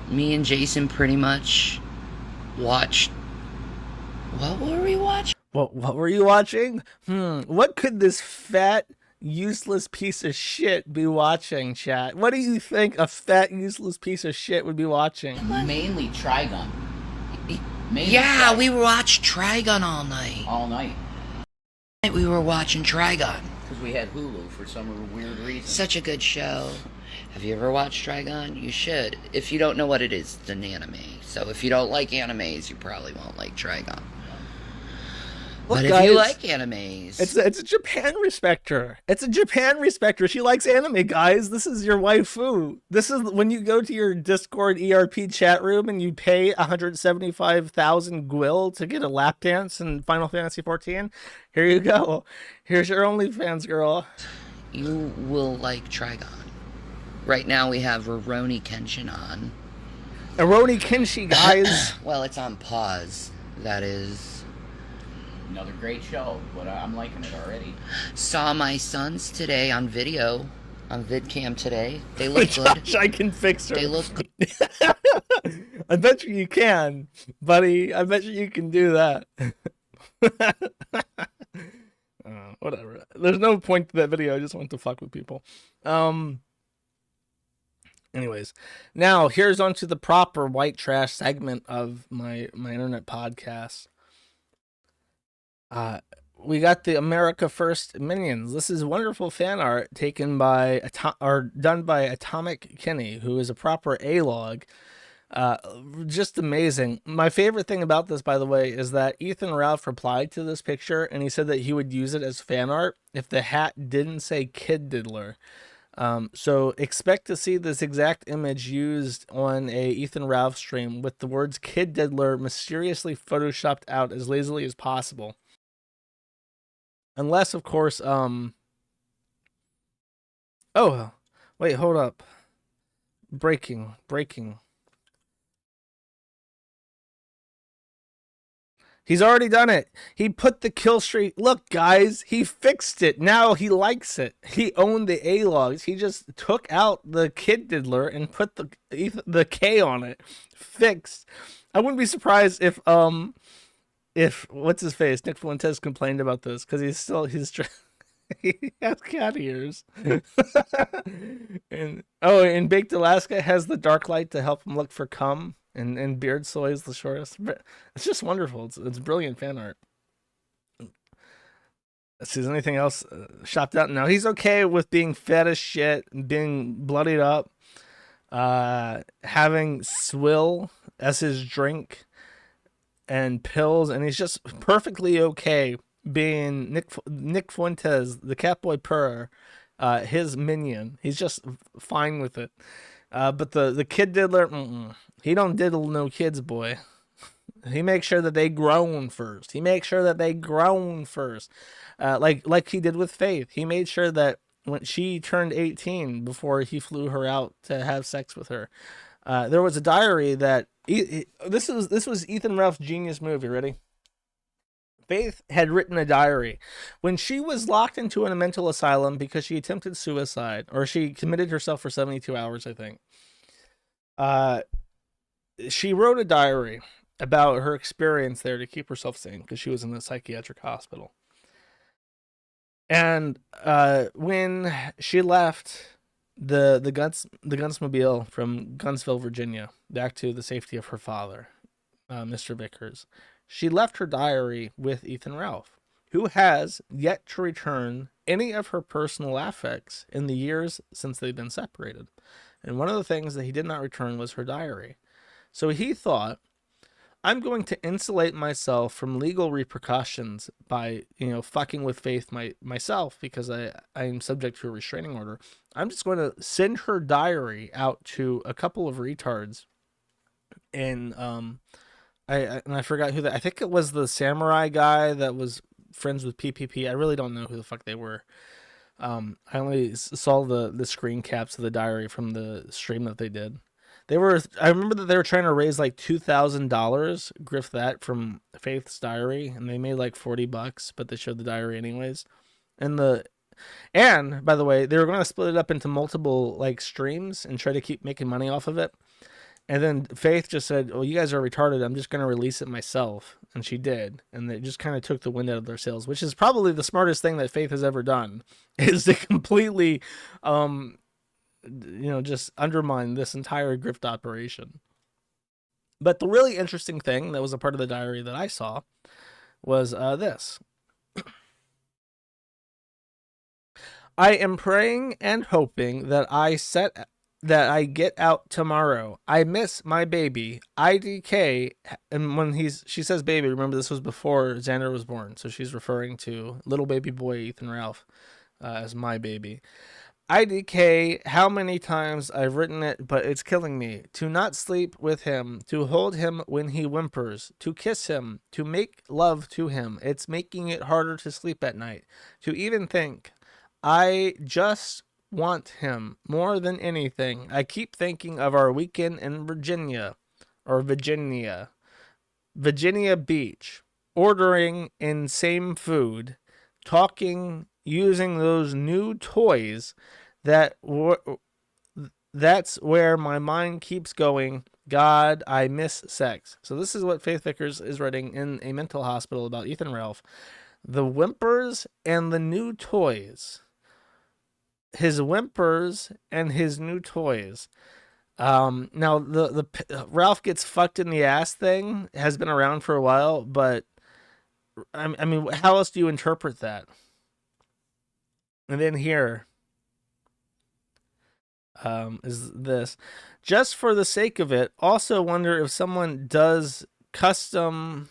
Me and Jason pretty much watched. What were we watching? What were you watching? What could this fat, useless piece of shit be watching, chat? What do you think a fat, useless piece of shit would be watching? Mainly Trigun. Mainly Yeah, Trigun. we watched Trigun all night. All night. We were watching Trigun. Because we had Hulu for some weird reason. Such a good show. Have you ever watched Trigun? You should. If you don't know what it is, it's an anime. So if you don't like animes, you probably won't like Trigun. Look, But if guys, you like animes, it's a Japan respecter. It's a Japan respecter. She likes anime, guys. This is your waifu. This is when you go to your Discord ERP chat room and you pay 175,000 gwil to get a lap dance in Final Fantasy 14. Here you go. Here's your OnlyFans girl. you will like Trigun. Right now we have Rurouni Kenshin on. Aroni Kinshi, guys. Well, it's on pause. That is. Another great show, but I'm liking it already. Saw my sons today on video. On VidCam today. They look good. Josh, I can fix her. They look good. I bet you can, buddy. I bet you can do that. Whatever. There's no point to that video. I just want to fuck with people. Anyways, now here's onto the proper white trash segment of my internet podcast. We got the America First minions. This is wonderful fan art taken by done by Atomic Kenny, who is a proper A-log. Just amazing. My favorite thing about this, by the way, is that Ethan Ralph replied to this picture and he said that he would use it as fan art if the hat didn't say Kid Diddler. So expect to see this exact image used on a Ethan Ralph stream with the words Kid Diddler mysteriously photoshopped out as lazily as possible. Unless, of course, oh, wait, hold up. Breaking. He's already done it. He put the kill streak. Look, guys, he fixed it. Now he likes it. He owned the A-logs. He just took out the Kid Diddler and put the K on it. Fixed. I wouldn't be surprised if what's his face, Nick Fuentes, complained about this because he has cat ears. and Baked Alaska has the dark light to help him look for cum, and Beard Soy is the shortest. It's just wonderful. It's brilliant fan art. Let's see, is anything else shopped out? No, he's okay with being fed as shit, being bloodied up, having swill as his drink, and pills, and he's just perfectly okay being Nick Fuentes, the Catboy Purr, his minion. He's just fine with it. But the Kid Diddler, he don't diddle no kids, boy. He makes sure that they grown first. Like he did with Faith. He made sure that when she turned 18 before he flew her out to have sex with her. There was a diary that this was Ethan Ralph's genius move. You ready? Faith had written a diary when she was locked into a mental asylum because she attempted suicide, or she committed herself for 72 hours, I think. She wrote a diary about her experience there to keep herself sane because she was in a psychiatric hospital. And when she left the Gunsmobile from Gunsville, Virginia, back to the safety of her father, Mr. Vickers, she left her diary with Ethan Ralph, who has yet to return any of her personal affects in the years since they've been separated. And one of the things that he did not return was her diary. So he thought, I'm going to insulate myself from legal repercussions by, fucking with Faith myself, because I am subject to a restraining order. I'm just going to send her diary out to a couple of retards and I forgot who that. I think it was the samurai guy that was friends with PPP. I really don't know who the fuck they were. I only saw the screen caps of the diary from the stream that they did. They were. I remember that they were trying to raise like $2,000, grift that from Faith's diary, and they made like $40, but they showed the diary anyways. And by the way, they were going to split it up into multiple like streams and try to keep making money off of it. And then Faith just said, "Well, you guys are retarded. I'm just going to release it myself." And she did. And it just kind of took the wind out of their sails, which is probably the smartest thing that Faith has ever done, is to completely, just undermine this entire grift operation. But the really interesting thing that was a part of the diary that I saw was this. I am praying and hoping that I get out tomorrow. I miss my baby. IDK. And when she says baby, remember this was before Xander was born. So she's referring to little baby boy Ethan Ralph as my baby. IDK, how many times I've written it, but it's killing me. To not sleep with him, to hold him when he whimpers, to kiss him, to make love to him. It's making it harder to sleep at night. To even think, I just want him more than anything. I keep thinking of our weekend in Virginia Beach, ordering in same food, talking, using those new toys. That's where my mind keeps going. God, I miss sex. So this is what Faith Vickers is writing in a mental hospital about Ethan Ralph. The whimpers and the new toys. His whimpers and his new toys. Now the Ralph gets fucked in the ass thing has been around for a while, but I mean, how else do you interpret that? And then here is this. Just for the sake of it, also wonder if someone does custom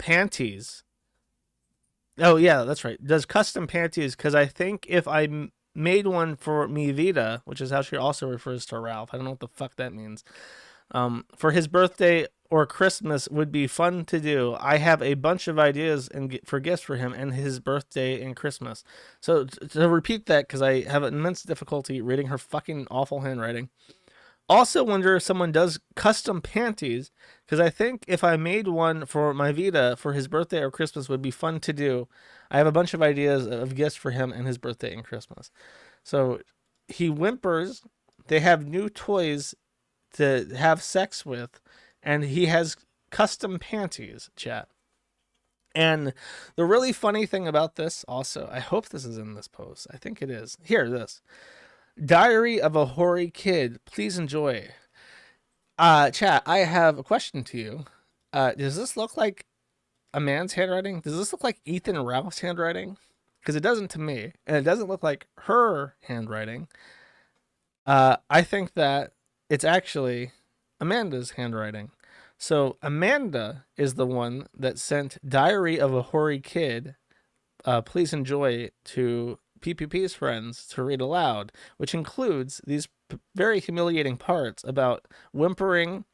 panties. Oh, yeah, that's right. Does custom panties, because I think if I made one for mi vida, which is how she also refers to Ralph. I don't know what the fuck that means. For his birthday or Christmas would be fun to do. I have a bunch of ideas for gifts for him and his birthday and Christmas. So to repeat that, because I have immense difficulty reading her fucking awful handwriting. Also wonder if someone does custom panties, because I think if I made one for my Vita for his birthday or Christmas would be fun to do. I have a bunch of ideas of gifts for him and his birthday and Christmas. So he whimpers. They have new toys to have sex with, and he has custom panties, chat. And the really funny thing about this also, I hope this is in this post. I think it is. Here, this. Diary of a Hoary Kid. Please enjoy. Chat, I have a question to you. Does this look like a man's handwriting? Does this look like Ethan Ralph's handwriting? Because it doesn't to me. And it doesn't look like her handwriting. I think that it's actually Amanda's handwriting. So Amanda is the one that sent Diary of a Hoary Kid, please enjoy, to PPP's friends to read aloud, which includes these very humiliating parts about whimpering,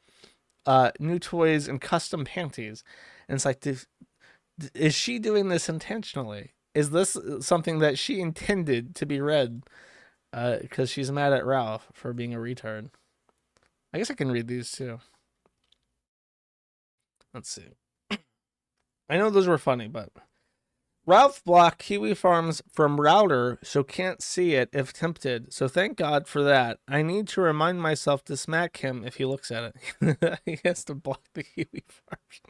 new toys, and custom panties. And it's like, is she doing this intentionally? Is this something that she intended to be read because she's mad at Ralph for being a retard? I guess I can read these too. Let's see. I know those were funny, but Ralph blocked Kiwi Farms from router, so can't see it if tempted. So thank God for that. I need to remind myself to smack him if he looks at it. He has to block the Kiwi Farms.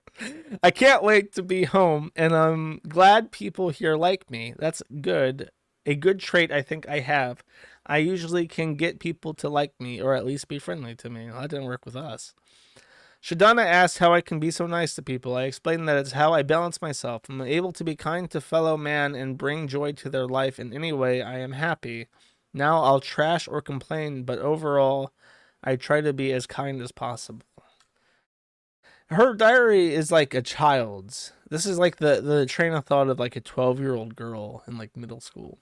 I can't wait to be home, and I'm glad people here like me. That's good. A good trait I think I have. I usually can get people to like me, or at least be friendly to me. Well, that didn't work with us. Shadana asked how I can be so nice to people. I explained that it's how I balance myself. I'm able to be kind to fellow man and bring joy to their life in any way I am happy. Now I'll trash or complain, but overall, I try to be as kind as possible. Her diary is like a child's. This is like the train of thought of like a 12-year-old girl in like middle school.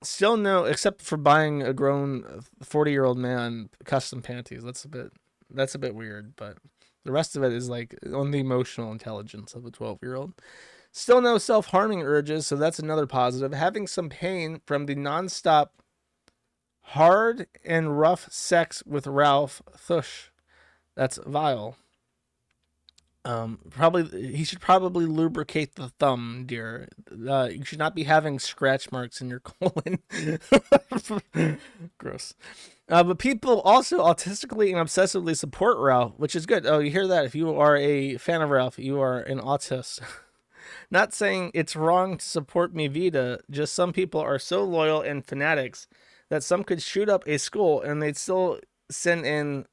Still no, except for buying a grown 40-year-old man custom panties. That's a bit weird, but the rest of it is like on the emotional intelligence of a 12-year-old. Still no self-harming urges, so that's another positive. Having some pain from the nonstop hard and rough sex with Ralph Thush. That's vile. Probably he should probably lubricate the thumb, dear. You should not be having scratch marks in your colon. Gross. But people also autistically and obsessively support Ralph, which is good. Oh, you hear that? If you are a fan of Ralph, you are an autist. Not saying it's wrong to support Mi Vida, just some people are so loyal and fanatics that some could shoot up a school and they'd still send in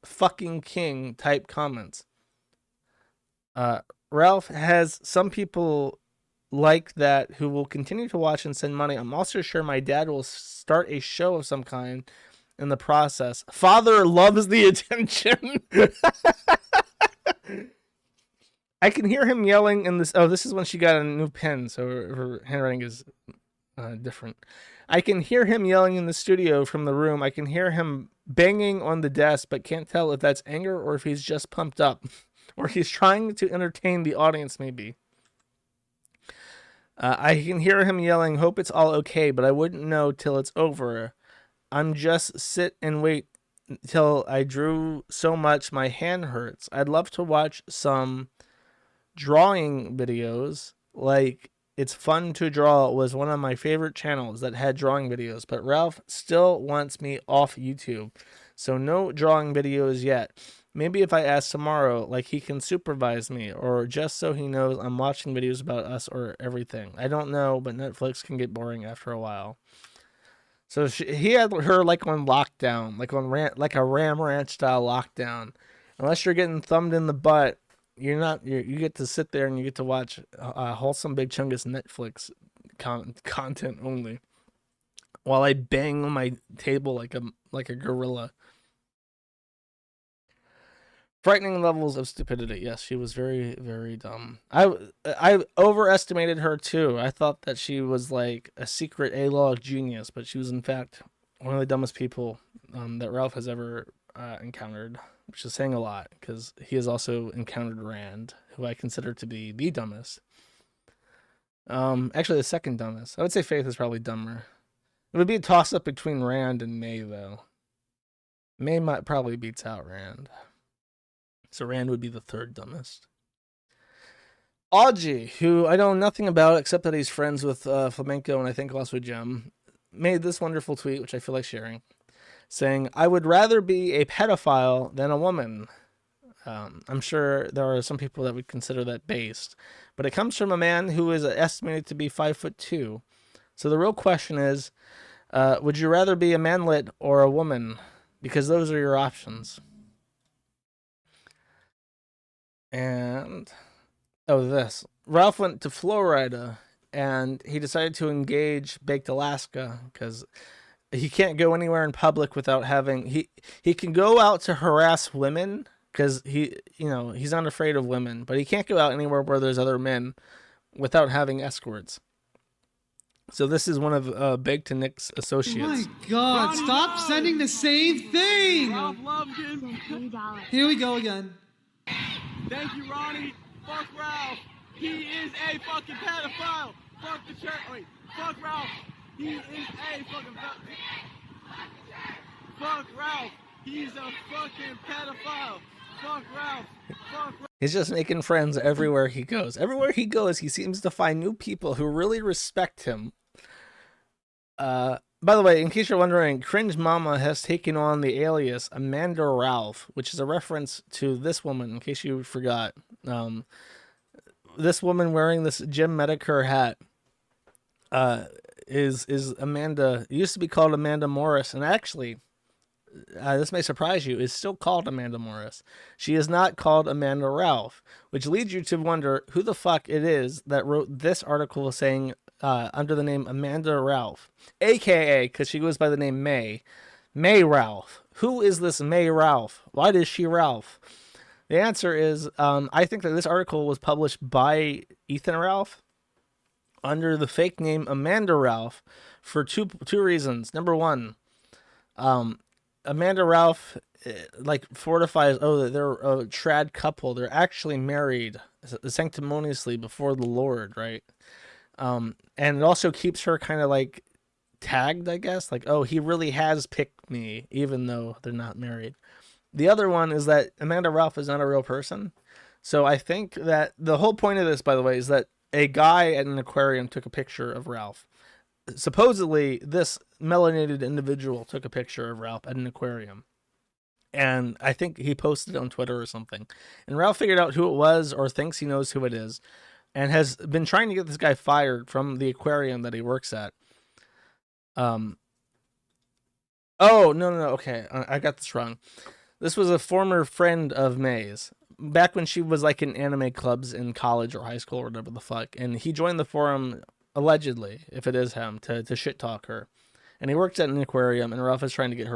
fucking king type comments. Ralph has some people like that who will continue to watch and send money. I'm also sure my dad will start a show of some kind in the process. Father loves the attention. I can hear him yelling in this. Oh, this is when she got a new pen, so her handwriting is different. I can hear him yelling in the studio from the room. I can hear him banging on the desk, but can't tell if that's anger or if he's just pumped up. Or he's trying to entertain the audience, maybe. I can hear him yelling, hope it's all okay, but I wouldn't know till it's over. I'm just sit and wait till I drew so much my hand hurts. I'd love to watch some drawing videos. Like, It's Fun to Draw was one of my favorite channels that had drawing videos, but Ralph still wants me off YouTube. So no drawing videos yet. Maybe if I ask tomorrow, like he can supervise me, or just so he knows I'm watching videos about us or everything. I don't know, but Netflix can get boring after a while. So he had her like on lockdown, like a Ram Ranch style lockdown. Unless you're getting thumbed in the butt, you get to sit there and you get to watch a wholesome big chungus Netflix content only, while I bang on my table like a gorilla. Frightening levels of stupidity. Yes, she was very, very dumb. I overestimated her too. I thought that she was like a secret A-log genius, but she was in fact one of the dumbest people that Ralph has ever encountered, which is saying a lot because he has also encountered Rand, who I consider to be the dumbest. Actually, the second dumbest. I would say Faith is probably dumber. It would be a toss-up between Rand and May, though. May might probably beats out Rand. So Rand would be the third dumbest. Audgie, who I know nothing about except that he's friends with Flamenco and I think also Jem, made this wonderful tweet, which I feel like sharing, saying, I would rather be a pedophile than a woman. I'm sure there are some people that would consider that based, but it comes from a man who is estimated to be 5'2". So the real question is, would you rather be a manlet or a woman? Because those are your options. And this Ralph went to Florida and he decided to engage Baked Alaska because he can't go anywhere in public without having he can go out to harass women because he's not afraid of women, but he can't go out anywhere where there's other men without having escorts. So this is one of Baked and Nick's associates. Oh my God! Ronnie, stop no. Sending the same thing. Ralph Lumpkin. Here we go again. Thank you, Ronnie. Fuck Ralph. He is a fucking pedophile. Fuck the church. Wait. Fuck Ralph. He is a fucking Fuck Ralph. He's a fucking pedophile. Fuck Ralph. Fuck Ralph. He's just making friends everywhere he goes. Everywhere he goes, he seems to find new people who really respect him. By the way, in case you're wondering, Cringe Mama has taken on the alias Amanda Ralph, which is a reference to this woman, in case you forgot. This woman wearing this Jim Medicare hat is Amanda. It used to be called Amanda Morris, and actually, this may surprise you, is still called Amanda Morris. She is not called Amanda Ralph, which leads you to wonder who the fuck it is that wrote this article saying under the name Amanda Ralph, aka, because she goes by the name May Ralph. Who is this May Ralph? Why is she Ralph? The answer is, I think that this article was published by Ethan Ralph, under the fake name Amanda Ralph for two reasons. Number one, Amanda Ralph like fortifies that they're a trad couple. They're actually married sanctimoniously before the Lord, right? And it also keeps her kind of like tagged, I guess, like, oh, he really has picked me, even though they're not married. The other one is that Amanda Ralph is not a real person. So I think that the whole point of this, by the way, is that a guy at an aquarium took a picture of Ralph. Supposedly, this melanated individual took a picture of Ralph at an aquarium. And I think he posted it on Twitter or something. And Ralph figured out who it was, or thinks he knows who it is, and has been trying to get this guy fired from the aquarium that he works at. Oh, no. Okay, I got this wrong. This was a former friend of May's. Back when she was like in anime clubs in college or high school or whatever the fuck. And he joined the forum, allegedly, if it is him, to shit talk her. And he works at an aquarium, and Ralph is trying to get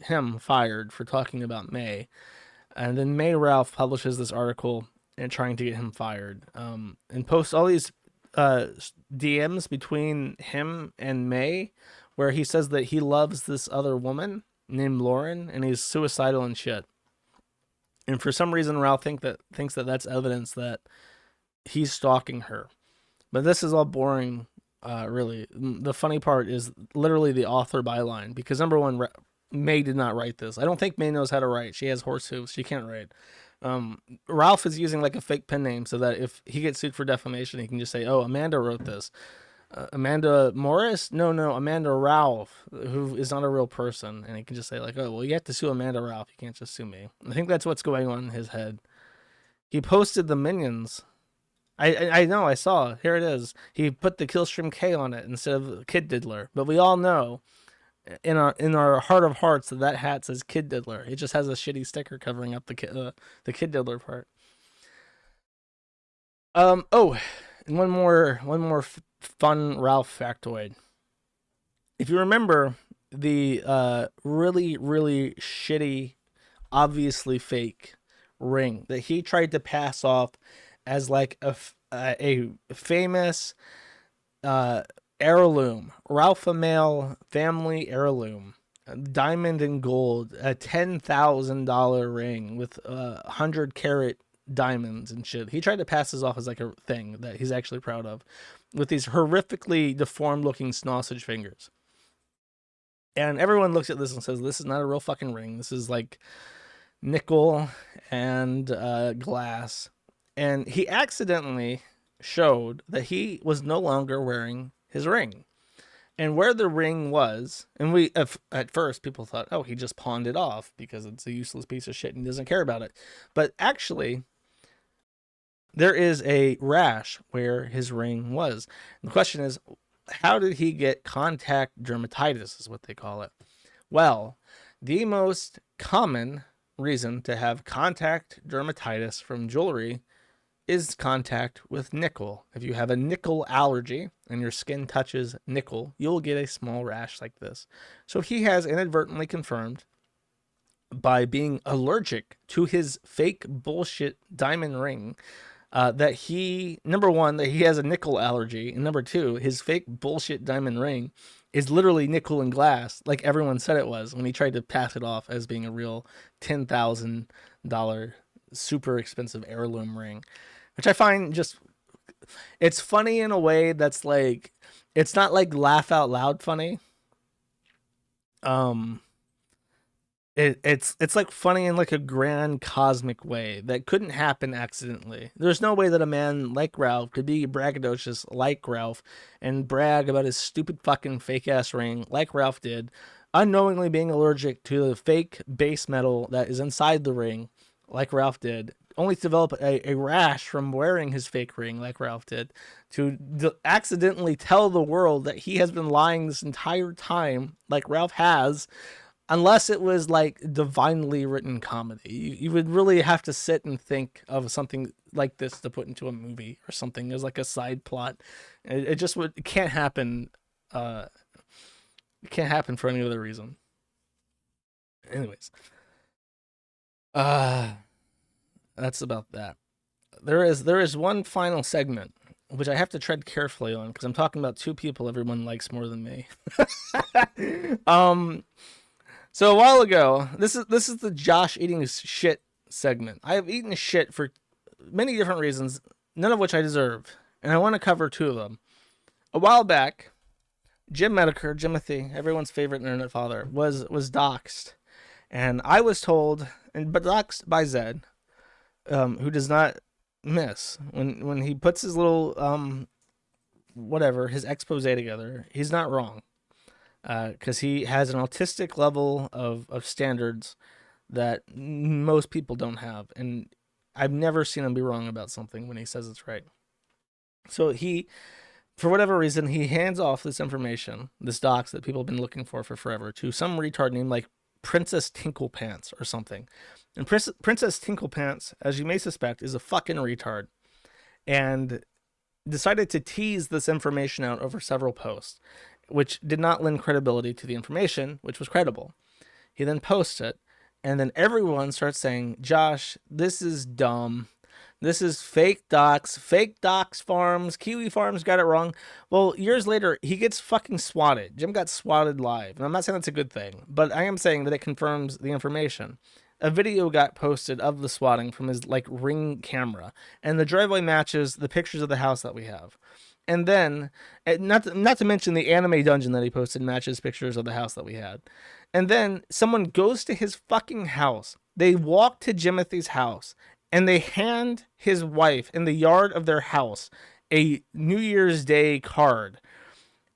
him fired for talking about May. And then May Ralph publishes this article and trying to get him fired. And posts all these DMs between him and May, where he says that he loves this other woman named Lauren, and he's suicidal and shit. And for some reason, Ralph thinks that that's evidence that he's stalking her. But this is all boring, really. The funny part is literally the author byline, because number one, May did not write this. I don't think May knows how to write. She has horse hooves. She can't write. Ralph is using like a fake pen name so that if he gets sued for defamation, he can just say, oh, Amanda wrote this. Amanda Morris? No, Amanda Ralph, who is not a real person. And he can just say like, oh, well, you have to sue Amanda Ralph. You can't just sue me. I think that's what's going on in his head. He posted the Minions. I know, I saw. Here it is. He put the Killstream K on it instead of Kid Diddler. But we all know in our heart of hearts that hat says Kid Diddler. It just has a shitty sticker covering up the Kid Diddler part. Oh, and one more fun Ralph factoid. If you remember the really shitty, obviously fake ring that he tried to pass off as like a famous heirloom, Ralph Amel family heirloom, diamond and gold, a $10,000 ring with 100-carat diamonds and shit. He tried to pass this off as like a thing that he's actually proud of, with these horrifically deformed looking sausage fingers. And everyone looks at this and says, this is not a real fucking ring. This is like nickel and glass. And he accidentally showed that he was no longer wearing his ring. And where the ring was, and at first people thought, oh, he just pawned it off because it's a useless piece of shit and he doesn't care about it. But actually, there is a rash where his ring was. And the question is, how did he get contact dermatitis, is what they call it. Well, the most common reason to have contact dermatitis from jewelry is contact with nickel. If you have a nickel allergy and your skin touches nickel, you'll get a small rash like this. So he has inadvertently confirmed, by being allergic to his fake bullshit diamond ring, that he, number one, that he has a nickel allergy, and number two, his fake bullshit diamond ring is literally nickel and glass, like everyone said it was when he tried to pass it off as being a real $10,000 super expensive heirloom ring, which I find just, it's funny in a way that's like, it's not like laugh out loud funny. It's like funny in like a grand cosmic way that couldn't happen accidentally. There's no way that a man like Ralph could be braggadocious like Ralph and brag about his stupid fucking fake ass ring like Ralph did, unknowingly being allergic to the fake base metal that is inside the ring like Ralph did, only to develop a rash from wearing his fake ring like Ralph did, to accidentally tell the world that he has been lying this entire time like Ralph has. Unless it was like divinely written comedy, you would really have to sit and think of something like this to put into a movie or something as like a side plot. It just would, it can't happen. It can't happen for any other reason. Anyways, that's about that. There is one final segment which I have to tread carefully on because I'm talking about two people everyone likes more than me. So a while ago, this is the Josh eating shit segment. I have eaten shit for many different reasons, none of which I deserve, and I want to cover two of them. A while back, Jim Medeker, Jimothy, everyone's favorite internet father, was doxxed, and I was told, but doxxed by Zed, who does not miss when he puts his little whatever his expose together. He's not wrong, because he has an autistic level of standards that most people don't have, and I've never seen him be wrong about something when he says it's right. So he, for whatever reason, he hands off this information, this docs that people have been looking for forever, to some retard named like Princess Tinklepants or something. And Princess Tinklepants, as you may suspect, is a fucking retard, and decided to tease this information out over several posts, which did not lend credibility to the information, which was credible. He then posts it, and then everyone starts saying, Josh, this is dumb. This is fake docs farms, Kiwi Farms got it wrong. Well, years later, he gets fucking swatted. Jim got swatted live. And I'm not saying that's a good thing, but I am saying that it confirms the information. A video got posted of the swatting from his like Ring camera, and the driveway matches the pictures of the house that we have. And then, not to mention the anime dungeon that he posted matches pictures of the house that we had. And then someone goes to his fucking house. They walk to Jimothy's house, and they hand his wife in the yard of their house a New Year's Day card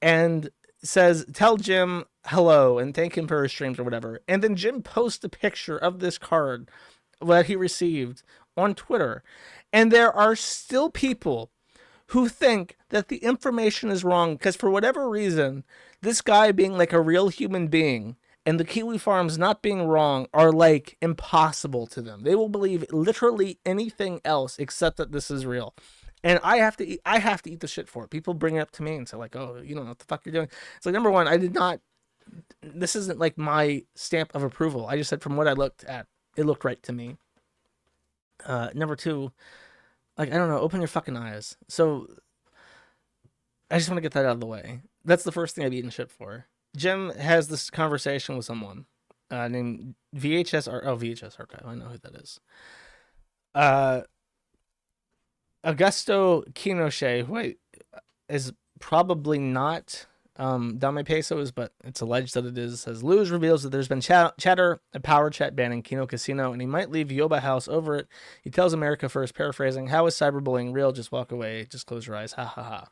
and says, tell Jim hello and thank him for his streams or whatever. And then Jim posts a picture of this card that he received on Twitter. And there are still people who think that the information is wrong because for whatever reason, this guy being like a real human being and the Kiwi Farms not being wrong are like impossible to them. They will believe literally anything else except that this is real. And I have to eat the shit for it. People bring it up to me and say like, oh, you don't know what the fuck you're doing. It's like, number one, this isn't like my stamp of approval. I just said from what I looked at, it looked right to me. Number two, like, I don't know, open your fucking eyes. So I just want to get that out of the way. That's the first thing I've eaten shit for. Jim has this conversation with someone named VHS Archive. I know who that is. Augusto Kinoche, who is probably not Dame Pesos, but it's alleged that it is, says Luz reveals that there's been chatter, a power chat banning Kino Casino, and he might leave Yoba House over it. He tells America First, paraphrasing, how is cyberbullying real? Just walk away. Just close your eyes. Ha ha ha.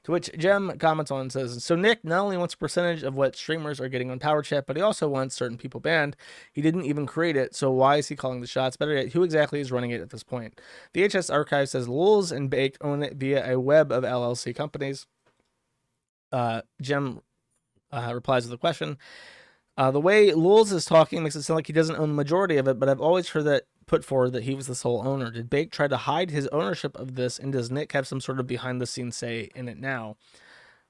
To which Jem comments on and says, so Nick not only wants a percentage of what streamers are getting on Power Chat, but he also wants certain people banned. He didn't even create it, so why is he calling the shots? Better yet, who exactly is running it at this point? The HS Archive says Lulz and Baked own it via a web of LLC companies. Jem replies with a question. The way Lulz is talking makes it sound like he doesn't own the majority of it, but I've always heard that put forward that he was the sole owner. Did Bake try to hide his ownership of this, and does Nick have some sort of behind-the-scenes say in it now?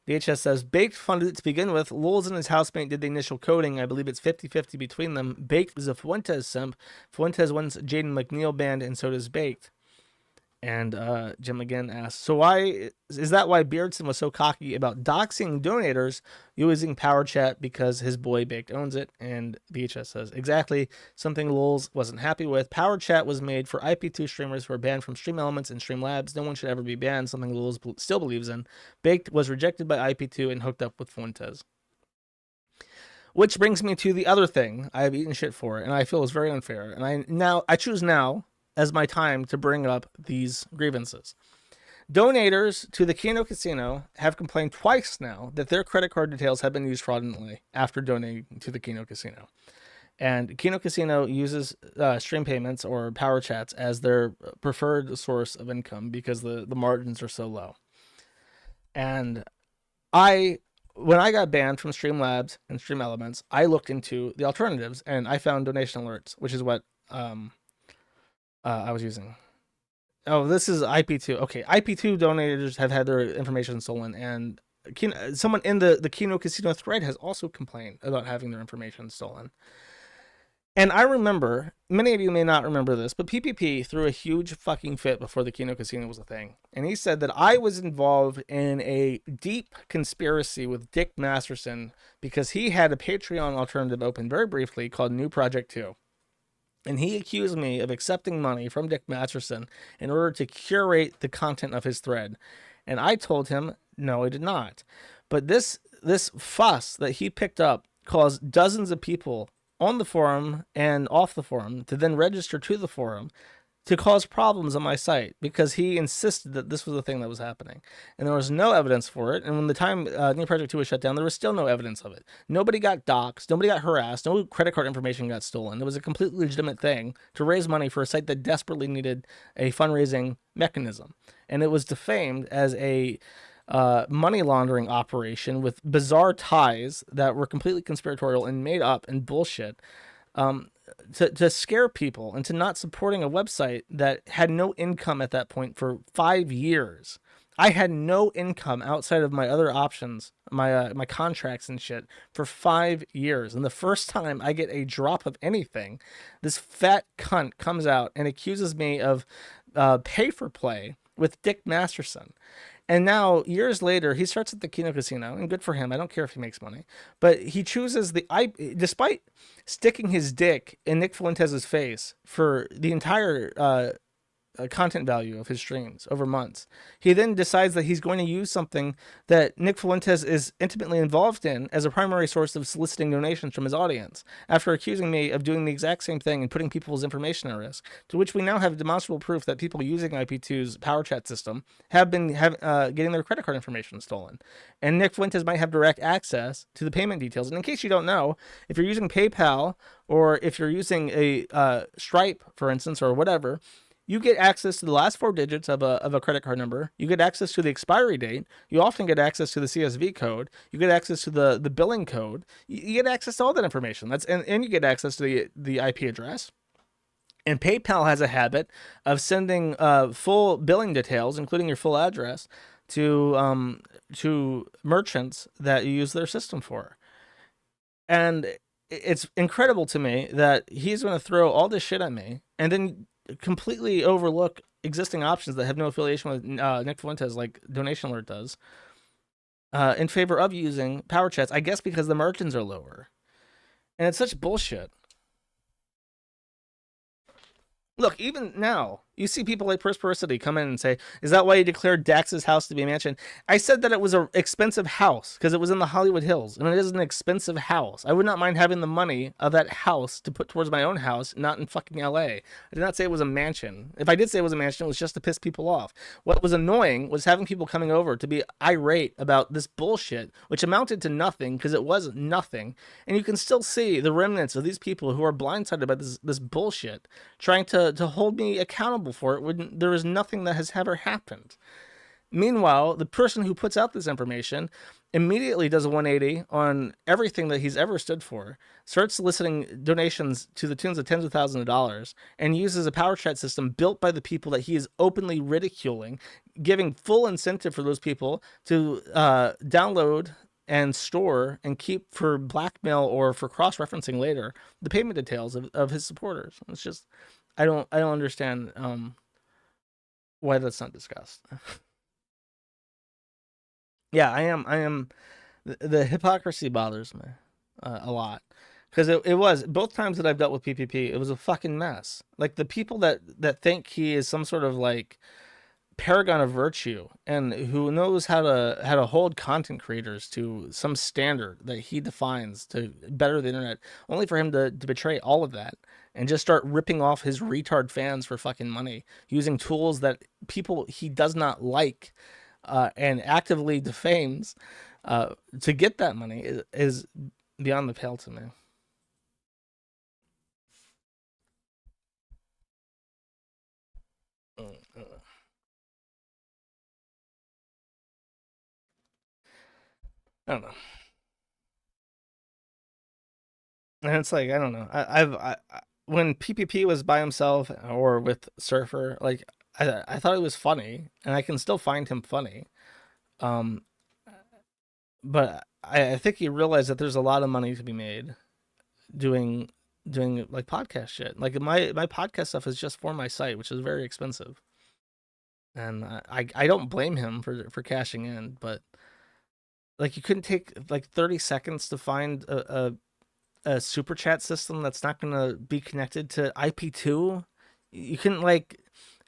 DHS says, Baked funded it to begin with. Lulz and his housemate did the initial coding. I believe it's 50-50 between them. Baked is a Fuentes simp. Fuentes wants Jaden McNeil banned, and so does Baked. And Jim again asks, so why is that why Beardson was so cocky about doxing donators using Power Chat because his boy Baked owns it? And VHS says, exactly, something Lulz wasn't happy with. Power Chat was made for IP2 streamers who are banned from Stream Elements and Streamlabs. No one should ever be banned, something Lulz still believes in. Baked was rejected by IP2 and hooked up with Fuentes. Which brings me to the other thing I have eaten shit for, and I feel is very unfair. And I choose now as my time to bring up these grievances. Donators to the Kino Casino have complained twice now that their credit card details have been used fraudulently after donating to the Kino Casino. And Kino Casino uses stream payments or power chats as their preferred source of income because the margins are so low. And when I got banned from Streamlabs and Stream Elements, I looked into the alternatives and I found donation alerts, which is what I was using. Oh, this is IP2. Okay, IP2 donators have had their information stolen, and someone in the Kino Casino thread has also complained about having their information stolen. And I remember, many of you may not remember this, but PPP threw a huge fucking fit before the Kino Casino was a thing. And he said that I was involved in a deep conspiracy with Dick Masterson because he had a Patreon alternative open very briefly called New Project 2. And he accused me of accepting money from Dick Masterson in order to curate the content of his thread. And I told him, no, I did not. But this fuss that he picked up caused dozens of people on the forum and off the forum to then register to the forum to cause problems on my site because he insisted that this was the thing that was happening. And there was no evidence for it. And when the time New Project 2 was shut down, there was still no evidence of it. Nobody got doxxed. Nobody got harassed. No credit card information got stolen. It was a completely legitimate thing to raise money for a site that desperately needed a fundraising mechanism. And it was defamed as a money laundering operation with bizarre ties that were completely conspiratorial and made up and bullshit. To scare people into not supporting a website that had no income at that point for 5 years. I had no income outside of my other options, my contracts and shit for 5 years. And the first time I get a drop of anything, this fat cunt comes out and accuses me of pay for play with Dick Masterson. And now, years later, he starts at the Kino Casino, and good for him. I don't care if he makes money. But he chooses despite sticking his dick in Nick Fuentes's face for the entire content value of his streams over months. He then decides that he's going to use something that Nick Fuentes is intimately involved in as a primary source of soliciting donations from his audience, after accusing me of doing the exact same thing and putting people's information at risk, to which we now have demonstrable proof that people using IP2's power chat system have been getting their credit card information stolen. And Nick Fuentes might have direct access to the payment details. And in case you don't know, if you're using PayPal or if you're using a Stripe, for instance, or whatever, you get access to the last 4 digits of a credit card number. You get access to the expiry date. You often get access to the CSV code. You get access to the billing code. You get access to all that information. And you get access to the IP address. And PayPal has a habit of sending full billing details, including your full address, to merchants that you use their system for. And it's incredible to me that he's going to throw all this shit at me and then completely overlook existing options that have no affiliation with Nick Fuentes, like Donation Alert does, in favor of using power chats, I guess because the margins are lower. And it's such bullshit. Look, even now, you see people like Prosperity come in and say, is that why you declared Dax's house to be a mansion? I said that it was an expensive house because it was in the Hollywood Hills, and it is an expensive house. I would not mind having the money of that house to put towards my own house, not in fucking LA. I did not say it was a mansion. If I did say it was a mansion, it was just to piss people off. What was annoying was having people coming over to be irate about this bullshit, which amounted to nothing because it was nothing. And you can still see the remnants of these people who are blindsided by this bullshit, trying to hold me accountable for it when there is nothing that has ever happened. Meanwhile, the person who puts out this information immediately does a 180 on everything that he's ever stood for, starts soliciting donations to the tunes of tens of thousands of dollars, and uses a power chat system built by the people that he is openly ridiculing, giving full incentive for those people to download and store and keep for blackmail or for cross-referencing later the payment details of his supporters. It's just, I don't understand why that's not discussed. Yeah, I am. The hypocrisy bothers me a lot, because it was both times that I've dealt with PPP. It was a fucking mess. Like the people that think he is some sort of like paragon of virtue and who knows how to hold content creators to some standard that he defines to better the internet, only for him to betray all of that and just start ripping off his retard fans for fucking money using tools that people he does not like and actively defames to get that money is beyond the pale to me. I don't know. And it's like, I don't know. I when PPP was by himself or with Surfer, like I thought it was funny, and I can still find him funny. But I think he realized that there's a lot of money to be made doing doing like podcast shit. Like my podcast stuff is just for my site, which is very expensive. And I don't blame him for cashing in, but like you couldn't take like 30 seconds to find a super chat system that's not going to be connected to IP2. You couldn't like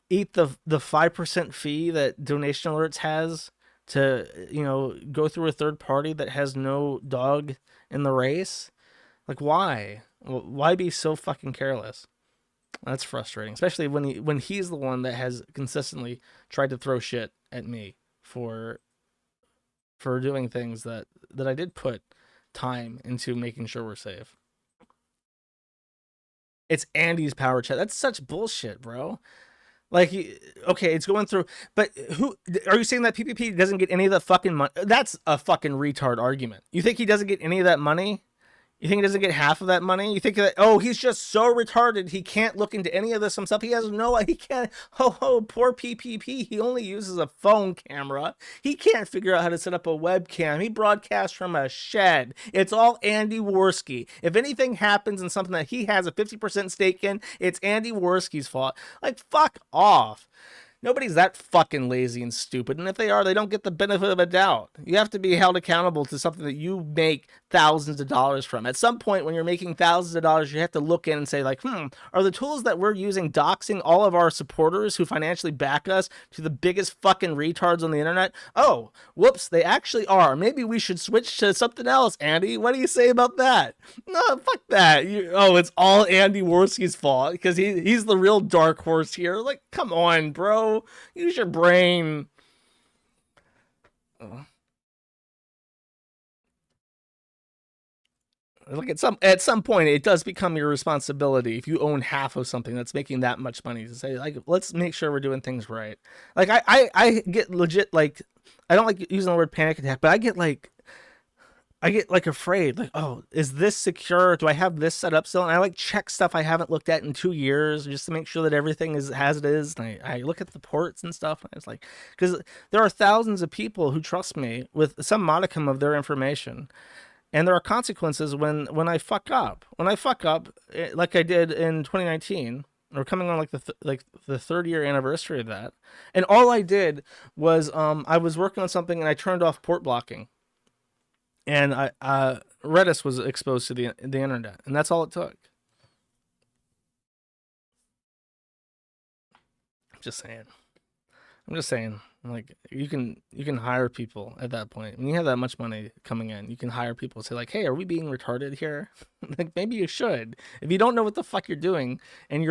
eat the 5% fee that Donation Alerts has to, you know, go through a third party that has no dog in the race. Like why? Why be so fucking careless? That's frustrating, especially when he's the one that has consistently tried to throw shit at me for doing things that I did put time into making sure we're safe. It's Andy's power chat. That's such bullshit, bro. Like, okay, it's going through, but who are you saying that PPP doesn't get any of the fucking money? That's a fucking retard argument. You think he doesn't get any of that money? You think he doesn't get half of that money? You think that, oh, he's just so retarded he can't look into any of this himself? He can't. Poor PPP. He only uses a phone camera. He can't figure out how to set up a webcam. He broadcasts from a shed. It's all Andy Worski. If anything happens in something that he has a 50% stake in, it's Andy Worski's fault. Like, fuck off. Nobody's that fucking lazy and stupid, and if they are, they don't get the benefit of a doubt. You have to be held accountable to something that you make thousands of dollars from. At some point, when you're making thousands of dollars, you have to look in and say, like, are the tools that we're using doxing all of our supporters who financially back us to the biggest fucking retards on the internet? Oh, whoops, they actually are. Maybe we should switch to something else, Andy. What do you say about that? No, fuck that. It's all Andy Worski's fault because he's the real dark horse here. Like, come on, bro. Use your brain. Like at some point, it does become your responsibility if you own half of something that's making that much money to say, like, let's make sure we're doing things right. Like I get legit, like, I don't like using the word panic attack, but I get like afraid, like, oh, is this secure? Do I have this set up still? And I like check stuff I haven't looked at in 2 years just to make sure that everything is as it is. And I look at the ports and stuff. And it's like, because there are thousands of people who trust me with some modicum of their information. And there are consequences when I fuck up. When I fuck up, like I did in 2019, we're coming on like the third year anniversary of that. And all I did was I was working on something and I turned off port blocking. And Redis was exposed to the internet, and that's all it took. I'm just saying. Like, you can hire people at that point. When you have that much money coming in, you can hire people and say, like, hey, are we being retarded here? Like, maybe you should. If you don't know what the fuck you're doing, and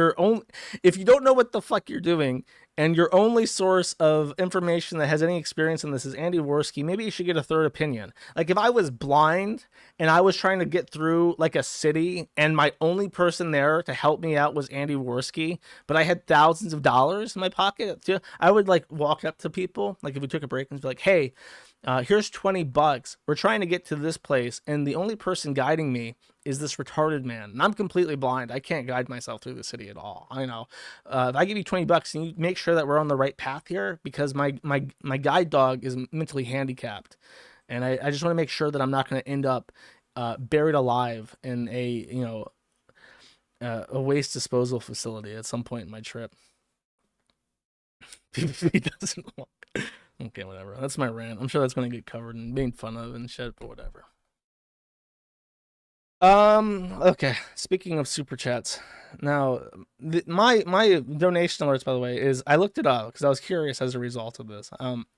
your only source of information that has any experience in this is Andy Worski, maybe you should get a third opinion. Like, if I was blind and I was trying to get through like a city and my only person there to help me out was Andy Worski, but I had thousands of dollars in my pocket, I would like walk up to people, like if we took a break, and be like, hey, here's $20. We're trying to get to this place, and the only person guiding me is this retarded man. And I'm completely blind. I can't guide myself through the city at all. I know. If I give you $20 and you make sure that we're on the right path here, because my guide dog is mentally handicapped, and I just want to make sure that I'm not going to end up buried alive in a waste disposal facility at some point in my trip. He doesn't want. Okay, whatever. That's my rant. I'm sure that's gonna get covered and made fun of and shit, but whatever. Okay. Speaking of super chats, now my donation alerts, by the way, is I looked it up because I was curious as a result of this.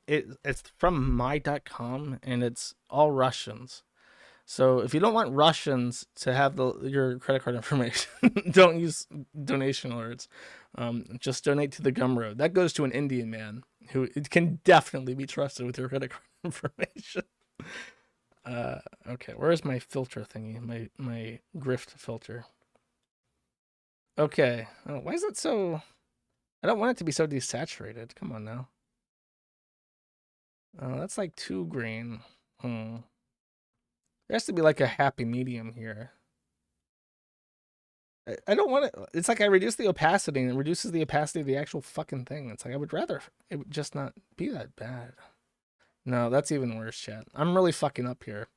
It's from my.com and it's all Russians. So if you don't want Russians to have your credit card information, don't use donation alerts. Just donate to the Gumroad. That goes to an Indian man who can definitely be trusted with your credit card information. Okay, where's my filter thingy? My grift filter. Okay, why is it so? I don't want it to be so desaturated. Come on now. That's like too green. There has to be like a happy medium here. I don't want it. It's like I reduce the opacity and it reduces the opacity of the actual fucking thing. It's like I would rather it would just not be that bad. No, that's even worse, chat. I'm really fucking up here.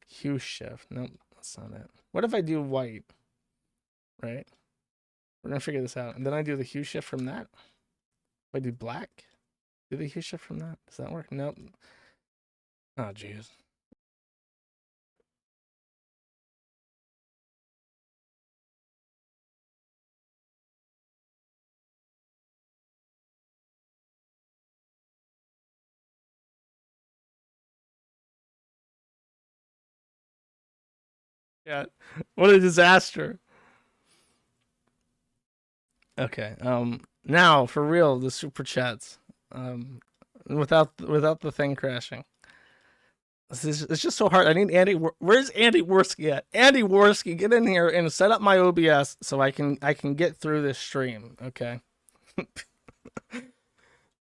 Hue shift. Nope. That's not it. What if I do white? Right? We're gonna figure this out. And then I do the hue shift from that. If I do black, do the hue shift from that. Does that work? Nope. Oh, jeez. Yeah. What a disaster. Okay. Now for real, the super chats. Without the thing crashing. It's just so hard. I need Andy. Where's Andy Worski at? Andy Worski, get in here and set up my OBS so I can get through this stream. Okay.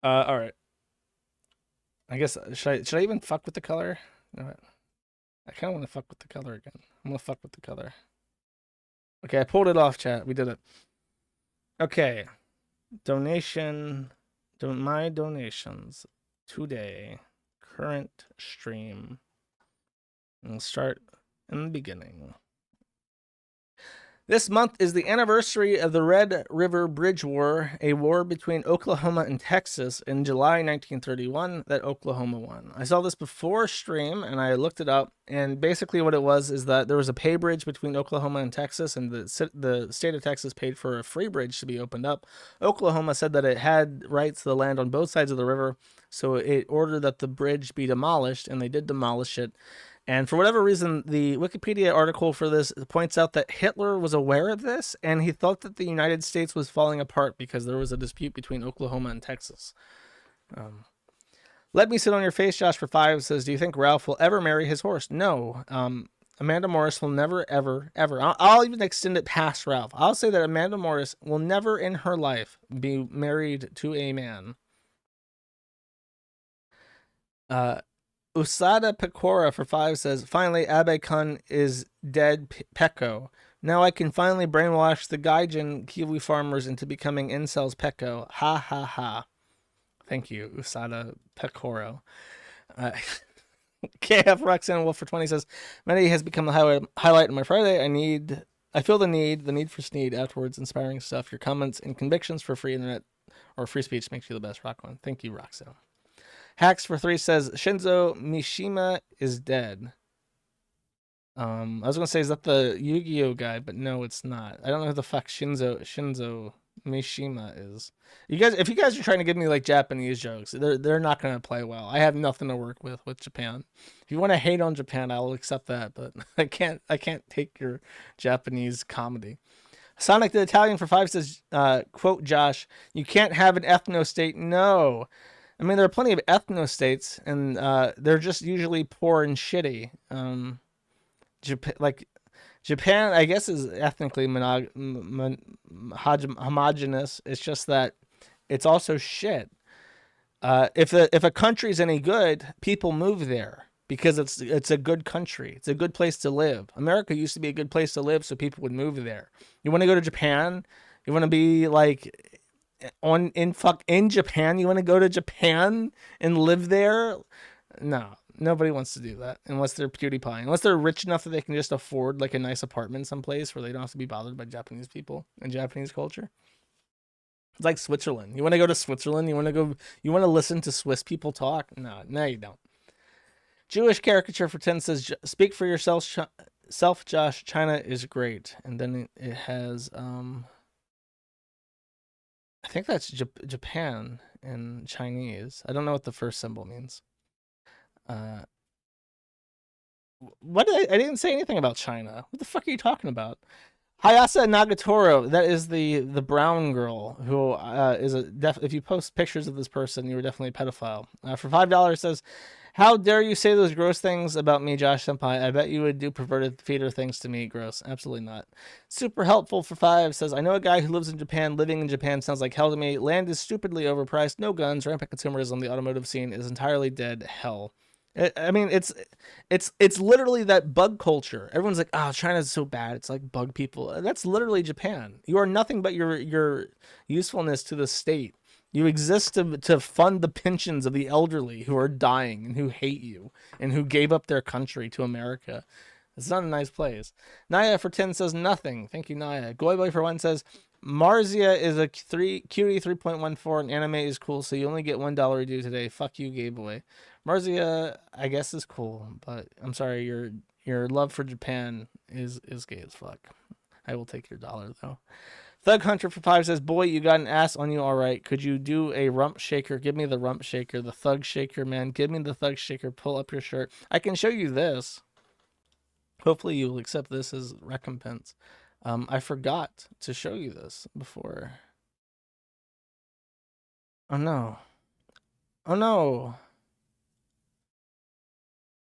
All right. I guess should I even fuck with the color? You know what? I kind of want to fuck with the color again. I'm gonna fuck with the color. Okay, I pulled it off, chat. We did it. Okay. Donation. My donations today. Current stream. And we'll start in the beginning. This month is the anniversary of the Red River Bridge War, a war between Oklahoma and Texas in July 1931 that Oklahoma won. I saw this before stream and I looked it up, and basically what it was is that there was a pay bridge between Oklahoma and Texas, and the state of Texas paid for a free bridge to be opened up. Oklahoma said that it had rights to the land on both sides of the river, so it ordered that the bridge be demolished, and they did demolish it. And for whatever reason, the Wikipedia article for this points out that Hitler was aware of this, and he thought that the United States was falling apart because there was a dispute between Oklahoma and Texas. Let me sit on your face, Josh for 5 says, do you think Ralph will ever marry his horse? No. Amanda Morris will never, ever, ever. I'll even extend it past Ralph. I'll say that Amanda Morris will never in her life be married to a man. Usada Pecora for 5 says, finally, Abe Kun is dead, Pecco. Now I can finally brainwash the Gaijin Kiwi farmers into becoming incels, Pecco. Ha ha ha. Thank you, Usada Pecoro. KF Roxanne Wolf for 20 says, Medi has become the highlight of my Friday. I feel the need for Sneed afterwards. Inspiring stuff. Your comments and convictions for free internet or free speech makes you the best, Rock One. Thank you, Roxanne. Hacks for 3 says Shinzo Mishima is dead. I was gonna say, is that the Yu-Gi-Oh guy, but no, it's not. I don't know who the fuck Shinzo Mishima is. If you guys are trying to give me like Japanese jokes, they're not gonna play well. I have nothing to work with Japan. If you want to hate on Japan, I will accept that, but I can't take your Japanese comedy. Sonic the Italian for 5 says, quote Josh, you can't have an ethno state. No. I mean, there are plenty of ethno states, and they're just usually poor and shitty. Japan, I guess, is ethnically homogenous. It's just that it's also shit. If a country's any good, people move there because it's a good country. It's a good place to live. America used to be a good place to live, so people would move there. You want to go to Japan? You want to be like in Japan? You want to go to Japan and live there? No, nobody wants to do that unless they're PewDiePie. Unless they're rich enough that they can just afford like a nice apartment someplace where they don't have to be bothered by Japanese people and Japanese culture. It's like Switzerland. You want to go to Switzerland? You want to listen to Swiss people talk? No, you don't. Jewish caricature for 10 says, speak for yourself, Josh. China is great. And then it has I think that's Japan in Chinese. I don't know what the first symbol means. What I didn't say anything about China. What the fuck are you talking about? Hayasa Nagatoro, that is the brown girl who is if you post pictures of this person, you were definitely a pedophile. For $5 says, how dare you say those gross things about me, Josh Senpai? I bet you would do perverted feeder things to me. Gross. Absolutely not. Super helpful for 5 says, I know a guy who lives in Japan. Living in Japan sounds like hell to me. Land is stupidly overpriced. No guns. Rampant consumerism. The automotive scene is entirely dead. Hell. I mean, it's literally that bug culture. Everyone's like, oh, China's so bad. It's like bug people. That's literally Japan. You are nothing but your usefulness to the state. You exist to fund the pensions of the elderly who are dying and who hate you and who gave up their country to America. It's not a nice place. Naya for 10 says nothing. Thank you, Naya. Goyboy for 1 says Marzia is a QE 3.14 and anime is cool, so you only get $1 due today. Fuck you, gay boy. Marzia, I guess, is cool, but I'm sorry, your love for Japan is gay as fuck. I will take your dollar though. Thug Hunter for 5 says, boy, you got an ass on you, all right. Could you do a rump shaker? Give me the rump shaker, the thug shaker, man. Give me the thug shaker. Pull up your shirt. I can show you this. Hopefully you will accept this as recompense. I forgot to show you this before. Oh no. Oh no.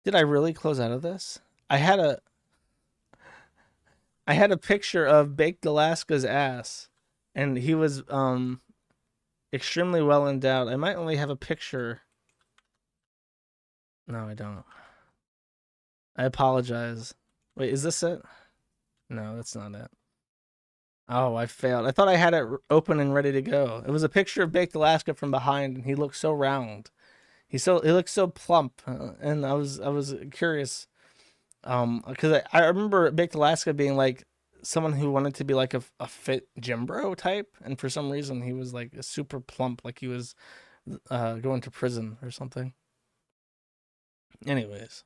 Did I really close out of this? I had a picture of Baked Alaska's ass, and he was extremely well endowed. I might only have a picture. No, I don't. I apologize. Wait, is this it? No, that's not it. Oh, I failed. I thought I had it open and ready to go. It was a picture of Baked Alaska from behind, and he looked so round. He looked so plump, and I was curious, because I remember Baked Alaska being like someone who wanted to be like a fit gym bro type, and for some reason he was like super plump, like he was going to prison or something. Anyways.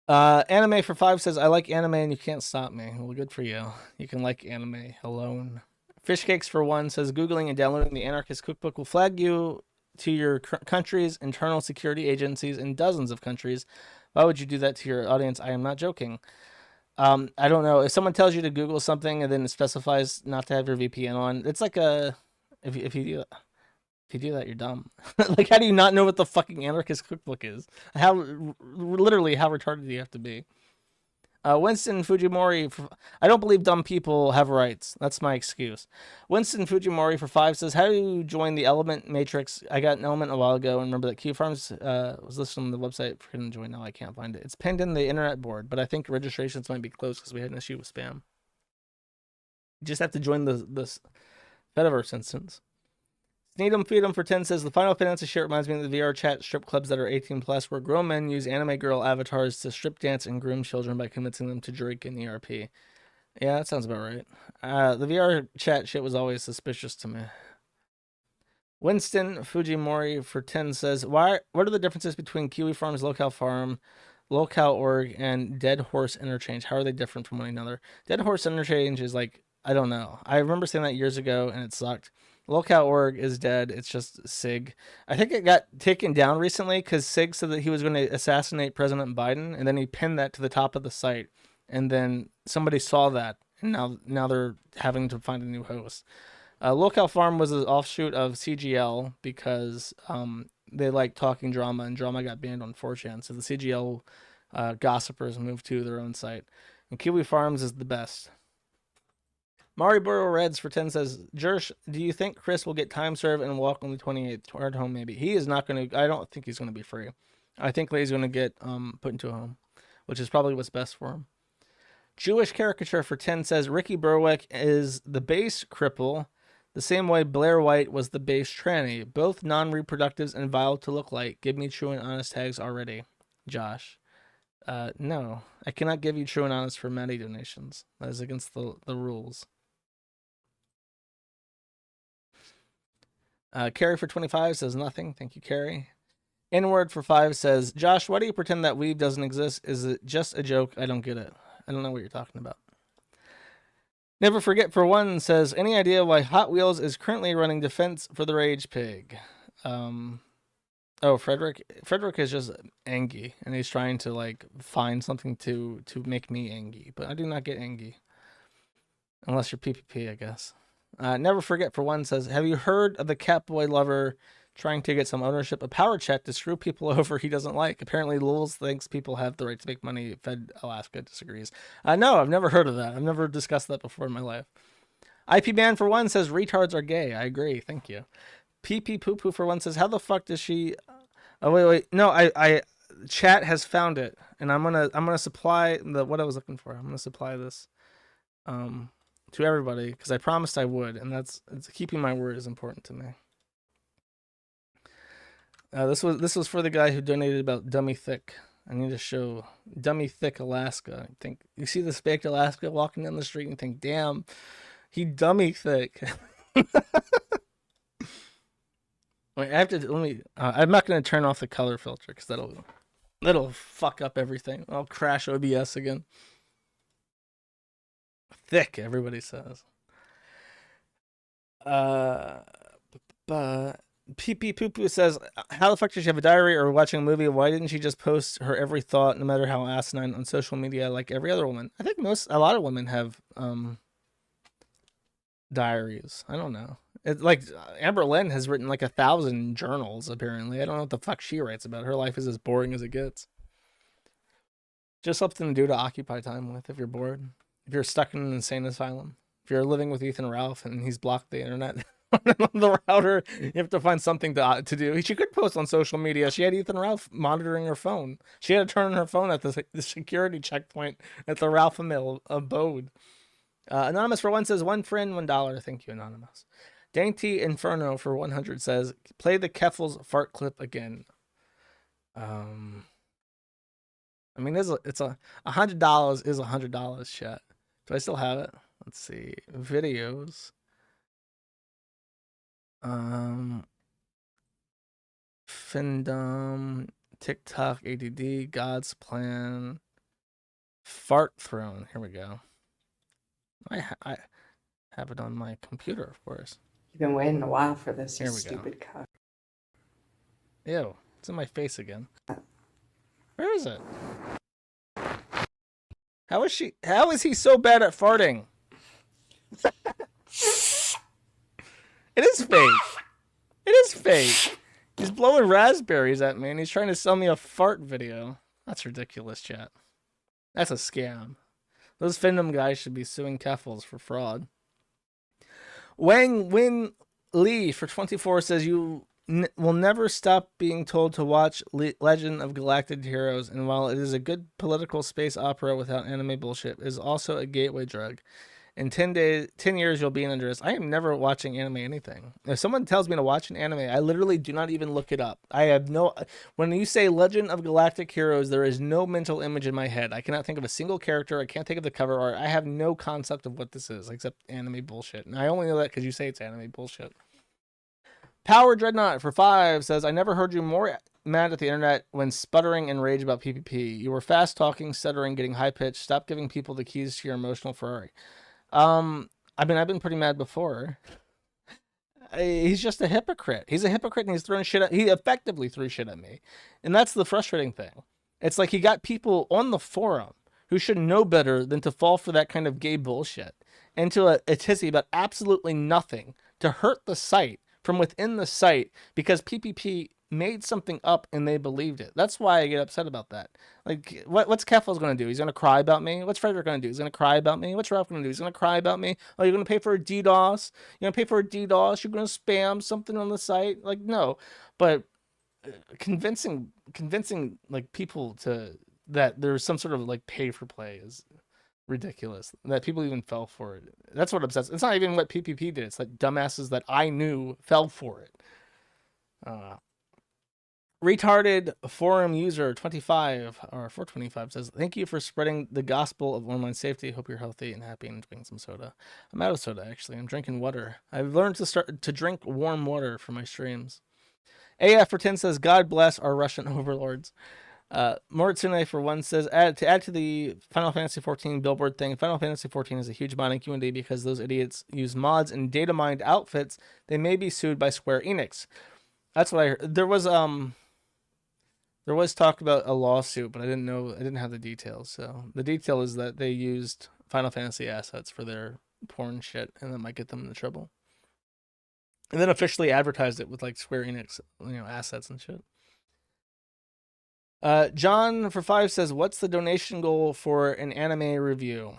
Anime for 5 says, I like anime and you can't stop me. Well, good for you. You can like anime alone. Fish Cakes for 1 says, Googling and downloading the Anarchist Cookbook will flag you to your country's internal security agencies in dozens of countries. Why would you do that to your audience? I am not joking. I don't know. If someone tells you to Google something and then it specifies not to have your VPN on, it's like if you do that. If you do that, you're dumb. Like, how do you not know what the fucking Anarchist Cookbook is? Literally, how retarded do you have to be? Winston Fujimori, I don't believe dumb people have rights. That's my excuse. Winston Fujimori for 5 says, how do you join the Element Matrix? I got an element a while ago, and remember that Q Farms was listed on the website for him to join. Now I can't find it. It's pinned in the internet board, but I think registrations might be closed because we had an issue with spam. You just have to join this Fediverse instance. Sneedem Feedem for 10 says, the Final Fantasy shit reminds me of the VR chat strip clubs that are 18 plus, where grown men use anime girl avatars to strip dance and groom children by convincing them to drink in ERP. Yeah, that sounds about right. The VR chat shit was always suspicious to me. Winston Fujimori for 10 says, what are the differences between Kiwi Farms, Locale Farm, Locale Org, and Dead Horse Interchange? How are they different from one another? Dead Horse Interchange is like, I don't know. I remember saying that years ago, and it sucked. Locale Org is dead. It's just SIG. I think it got taken down recently because SIG said that he was going to assassinate President Biden, and then he pinned that to the top of the site. And then somebody saw that, and now they're having to find a new host. Locale Farm was an offshoot of CGL because they like talking drama, and drama got banned on 4chan. So the CGL gossipers moved to their own site. And Kiwi Farms is the best. Mariboro Reds for 10 says, Jersh, do you think Chris will get time served and walk on the 28th toward home? Maybe. He is not going to, I don't think he's going to be free. I think he's going to get put into a home, which is probably what's best for him. Jewish Caricature for 10 says, Ricky Berwick is the base cripple, the same way Blair White was the base tranny. Both non-reproductives and vile to look like. Give me true and honest tags already. Josh. No, I cannot give you true and honest for Maddie donations. That is against the rules. Carrie for 25 says nothing. Thank you, Carrie. Inward for 5 says, Josh, why do you pretend that weave doesn't exist? Is it just a joke? I don't get it. I don't know what you're talking about. Never Forget for 1 says, any idea why Hot Wheels is currently running defense for the Rage Pig? Frederick is just angry, and he's trying to like find something to make me angry, but I do not get angry. Unless you're PPP, I guess. Never Forget for 1 says, have you heard of the Catboy lover trying to get some ownership of Power Chat to screw people over he doesn't like? Apparently Lulz thinks people have the right to make money. Fed Alaska disagrees. No, I've never heard of that. I've never discussed that before in my life. IP Man for 1 says, retards are gay. I agree. Thank you. PP Poo Poo for 1 says, how the fuck does she... Oh, wait. No, I chat has found it, and I'm gonna supply what I was looking for. I'm gonna supply this to everybody because I promised I would, and keeping my word is important to me. This was for the guy who donated about Dummy Thick. I need to show Dummy Thick Alaska. I think you see this baked Alaska walking down the street and think, damn, he dummy thick. Wait, I have to let me. I'm not gonna turn off the color filter because that'll fuck up everything. I'll crash OBS again. Thick, everybody says. But Pee Pee Poo Poo says, how the fuck did she have a diary or watching a movie? Why didn't she just post her every thought, no matter how asinine, on social media like every other woman? I think a lot of women have diaries. I don't know. It's like Amber Lynn has written like 1,000 journals, apparently. I don't know what the fuck she writes about. Her life is as boring as it gets. Just something to do to occupy time with if you're bored. If you're stuck in an insane asylum. If you're living with Ethan Ralph and he's blocked the internet on the router, you have to find something to do. She could post on social media. She had Ethan Ralph monitoring her phone. She had to turn on her phone at the security checkpoint at the Ralph Mill abode. Anonymous for one says, one friend, $1. Thank you, Anonymous. Dainty Inferno for 100 says, play the Keffals fart clip again. I mean, it's $100 is $100, chat. Do I still have it? Let's see. Videos. Findom, TikTok, ADD, God's Plan, Fart Throne. Here we go. I have it on my computer, of course. You've been waiting a while for this, you Here we stupid cock. Ew, it's in my face again. Where is it? How is he so bad at farting? It is fake. It is fake. He's blowing raspberries at me and he's trying to sell me a fart video. That's ridiculous, chat. That's a scam. Those Findom guys should be suing Keffals for fraud. Wang Win Lee for 24 says, you will never stop being told to watch Legend of Galactic Heroes, and while it is a good political space opera without anime bullshit, it is also a gateway drug. In 10 years, you'll be in undress. I am never watching anime anything. If someone tells me to watch an anime, I literally do not even look it up. I have no... When you say Legend of Galactic Heroes, there is no mental image in my head. I cannot think of a single character. I can't think of the cover art. I have no concept of what this is, except anime bullshit. And I only know that because you say it's anime bullshit. Power Dreadnought for 5 says, I never heard you more mad at the internet when sputtering and rage about PPP. You were fast talking, stuttering, getting high pitched. Stop giving people the keys to your emotional Ferrari. I mean, I've been pretty mad before. He's just a hypocrite. He's a hypocrite and he's throwing shit at... He effectively threw shit at me. And that's the frustrating thing. It's like he got people on the forum who should know better than to fall for that kind of gay bullshit. Into a tizzy about absolutely nothing to hurt the site from within the site because PPP made something up and they believed it. That's why I get upset about that. Like, what's Keffals going to do? He's going to cry about me? What's Frederick going to do? He's going to cry about me? What's Ralph going to do? He's going to cry about me? Oh, you're going to pay for a DDoS? You're going to pay for a DDoS? You're going to spam something on the site? Like, no. But convincing like people to that there's some sort of like pay for play is ridiculous. That people even fell for it. That's what upsets. It's not even what PPP did. It's like dumbasses that I knew fell for it. Retarded forum user 25 or 425 says, thank you for spreading the gospel of online safety. Hope you're healthy and happy and drinking some soda. I'm out of soda, actually. I'm drinking water. I've learned to drink warm water for my streams. AF for 10 says, God bless our Russian overlords. Moritsune for 1 says, to add to the Final Fantasy 14 billboard thing, Final Fantasy 14 is a huge modding community because those idiots use mods and data mined outfits. They may be sued by Square Enix. That's what I heard. There was talk about a lawsuit, but I didn't have the details. So the detail is that they used Final Fantasy assets for their porn shit, and that might get them into trouble. And then officially advertised it with like Square Enix, assets and shit. John for 5 says, what's the donation goal for an anime review?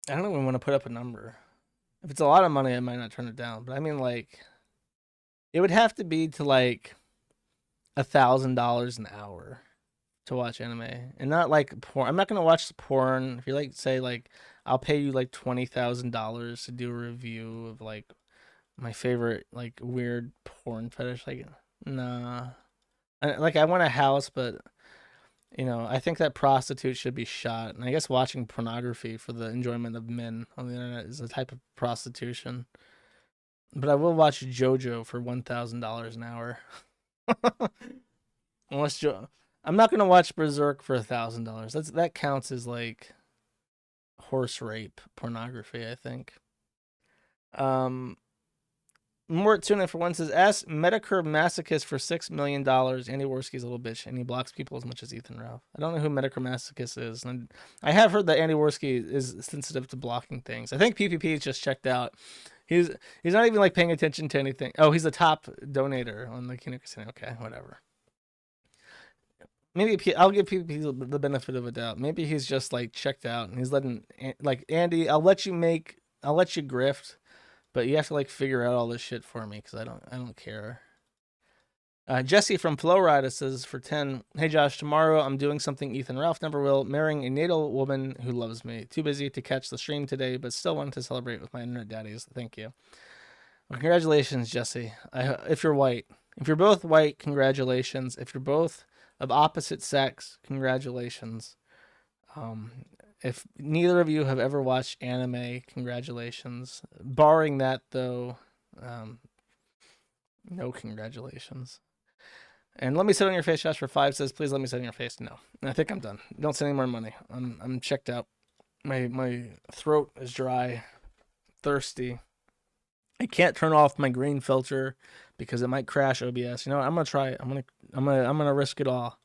I don't even want to put up a number. If it's a lot of money, I might not turn it down. But I mean, like, it would have to be to like $1,000 an hour to watch anime, and not like porn. I'm not gonna watch porn. If you like, say like, I'll pay you like $20,000 to do a review of like my favorite like weird porn fetish. Like, nah. I want a house, but I think that prostitutes should be shot. And I guess watching pornography for the enjoyment of men on the internet is a type of prostitution. But I will watch JoJo for $1,000 an hour. Unless I'm not gonna watch Berserk for $1,000. That counts as like horse rape pornography, I think. Mort Tuna for one says, ask Medicare Masochist for $6 million. Andy Worski's a little bitch, and he blocks people as much as Ethan Ralph. I don't know who Medicare Masochist is. And I have heard that Andy Worski is sensitive to blocking things. I think PPP is just checked out. He's not even like paying attention to anything. Oh, he's the top donator on the Kino Casino. Okay, whatever. Maybe I'll give PPP the benefit of a doubt. Maybe he's just like checked out and he's letting like Andy. I'll let you grift. But you have to like figure out all this shit for me because I don't care. Jesse from Flowrider says for 10, hey Josh, tomorrow I'm doing something Ethan Ralph never will, marrying a natal woman who loves me. Too busy to catch the stream today, but still wanted to celebrate with my internet daddies. Thank you. Well, congratulations, Jesse. If you're white. If you're both white, congratulations. If you're both of opposite sex, congratulations. If neither of you have ever watched anime, congratulations. Barring that, though, no congratulations. And let me sit on your face, Josh, for 5 says, please let me sit on your face. No, I think I'm done. Don't send any more money. I'm checked out. My throat is dry, thirsty. I can't turn off my green filter because it might crash OBS. You know what? I'm gonna try it. I'm gonna risk it all.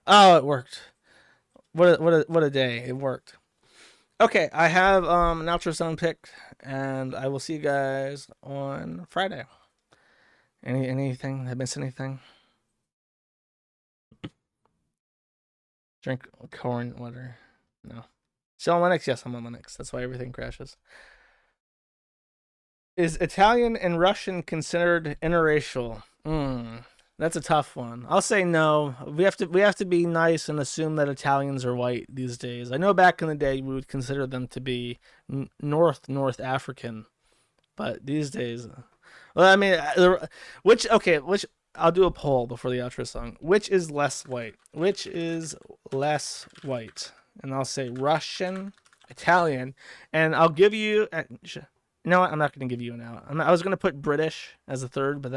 Oh, it worked. What a day. It worked. Okay, I have an outro song picked, and I will see you guys on Friday. Anything? Did I miss anything? Drink corn water. No. Still on Linux? Yes, I'm on Linux. That's why everything crashes. Is Italian and Russian considered interracial? That's a tough one. I'll say no. We have to be nice and assume that Italians are white these days. I know back in the day we would consider them to be North African, but these days, well, I mean, which I'll do a poll before the outro song. Which is less white? Which is less white? And I'll say Russian, Italian, and I'll give you. You know what? I'm not going to give you an out. I was going to put British as a third, but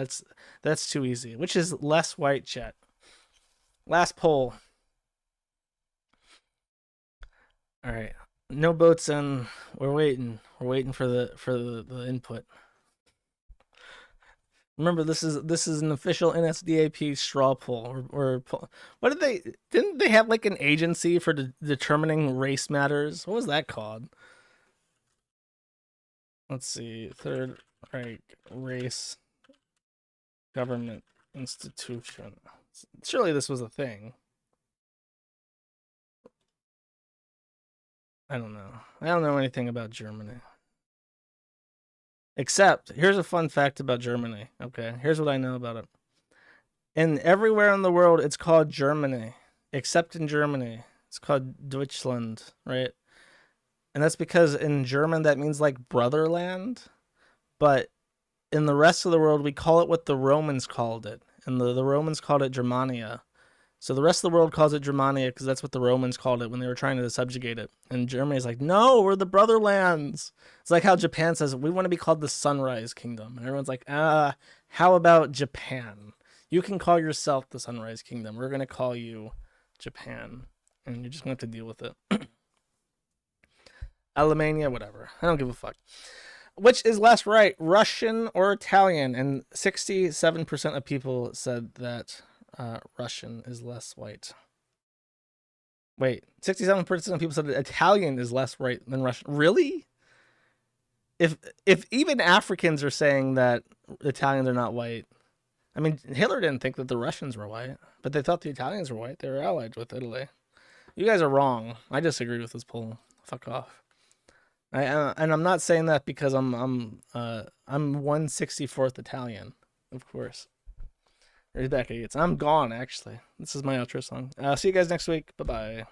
that's too easy. Which is less white, chat? Last poll. All right. No boats in. We're waiting. We're waiting for the input. Remember, this is an official NSDAP straw poll. What didn't they have like an agency for determining race matters? What was that called? Let's see. Third Reich race government institution. Surely this was a thing. I don't know. I don't know anything about Germany. Except, here's a fun fact about Germany. Okay, here's what I know about it. And everywhere in the world, it's called Germany. Except in Germany. It's called Deutschland, right? And that's because in German, that means like brotherland. But in the rest of the world, we call it what the Romans called it. And the Romans called it Germania. So the rest of the world calls it Germania because that's what the Romans called it when they were trying to subjugate it. And Germany's like, no, we're the brotherlands. It's like how Japan says, we want to be called the Sunrise Kingdom. And everyone's like, how about Japan? You can call yourself the Sunrise Kingdom. We're going to call you Japan. And you're just going to have to deal with it. Alemania, whatever. I don't give a fuck. Which is less right, Russian or Italian? And 67% of people said that Russian is less white. Wait, 67% of people said that Italian is less white than Russian. Really? If even Africans are saying that Italians are not white, I mean, Hitler didn't think that the Russians were white, but they thought the Italians were white. They were allied with Italy. You guys are wrong. I disagree with this poll. Fuck off. And I'm not saying that because I'm 1/64th Italian, of course. Rebecca Yates. I'm gone, actually. This is my outro song. See you guys next week. Bye-bye.